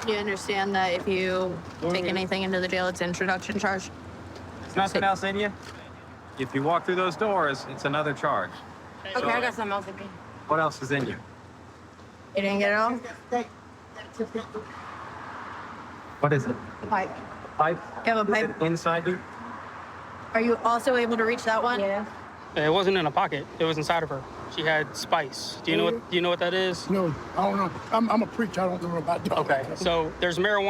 You understand that if you take anything into the jail, it's an introduction charge? There's nothing else in you? If you walk through those doors, it's another charge. Okay, I got something else in me. What else is in you? You didn't get it all? What is it? The pipe. Pipe? You have a pipe? Is it inside you? Are you also able to reach that one? Yeah. It wasn't in a pocket. It was inside of her. She had spice. Do you know what that is? No, I don't know. I'm a preacher. I don't know about that. Okay, so there's marijuana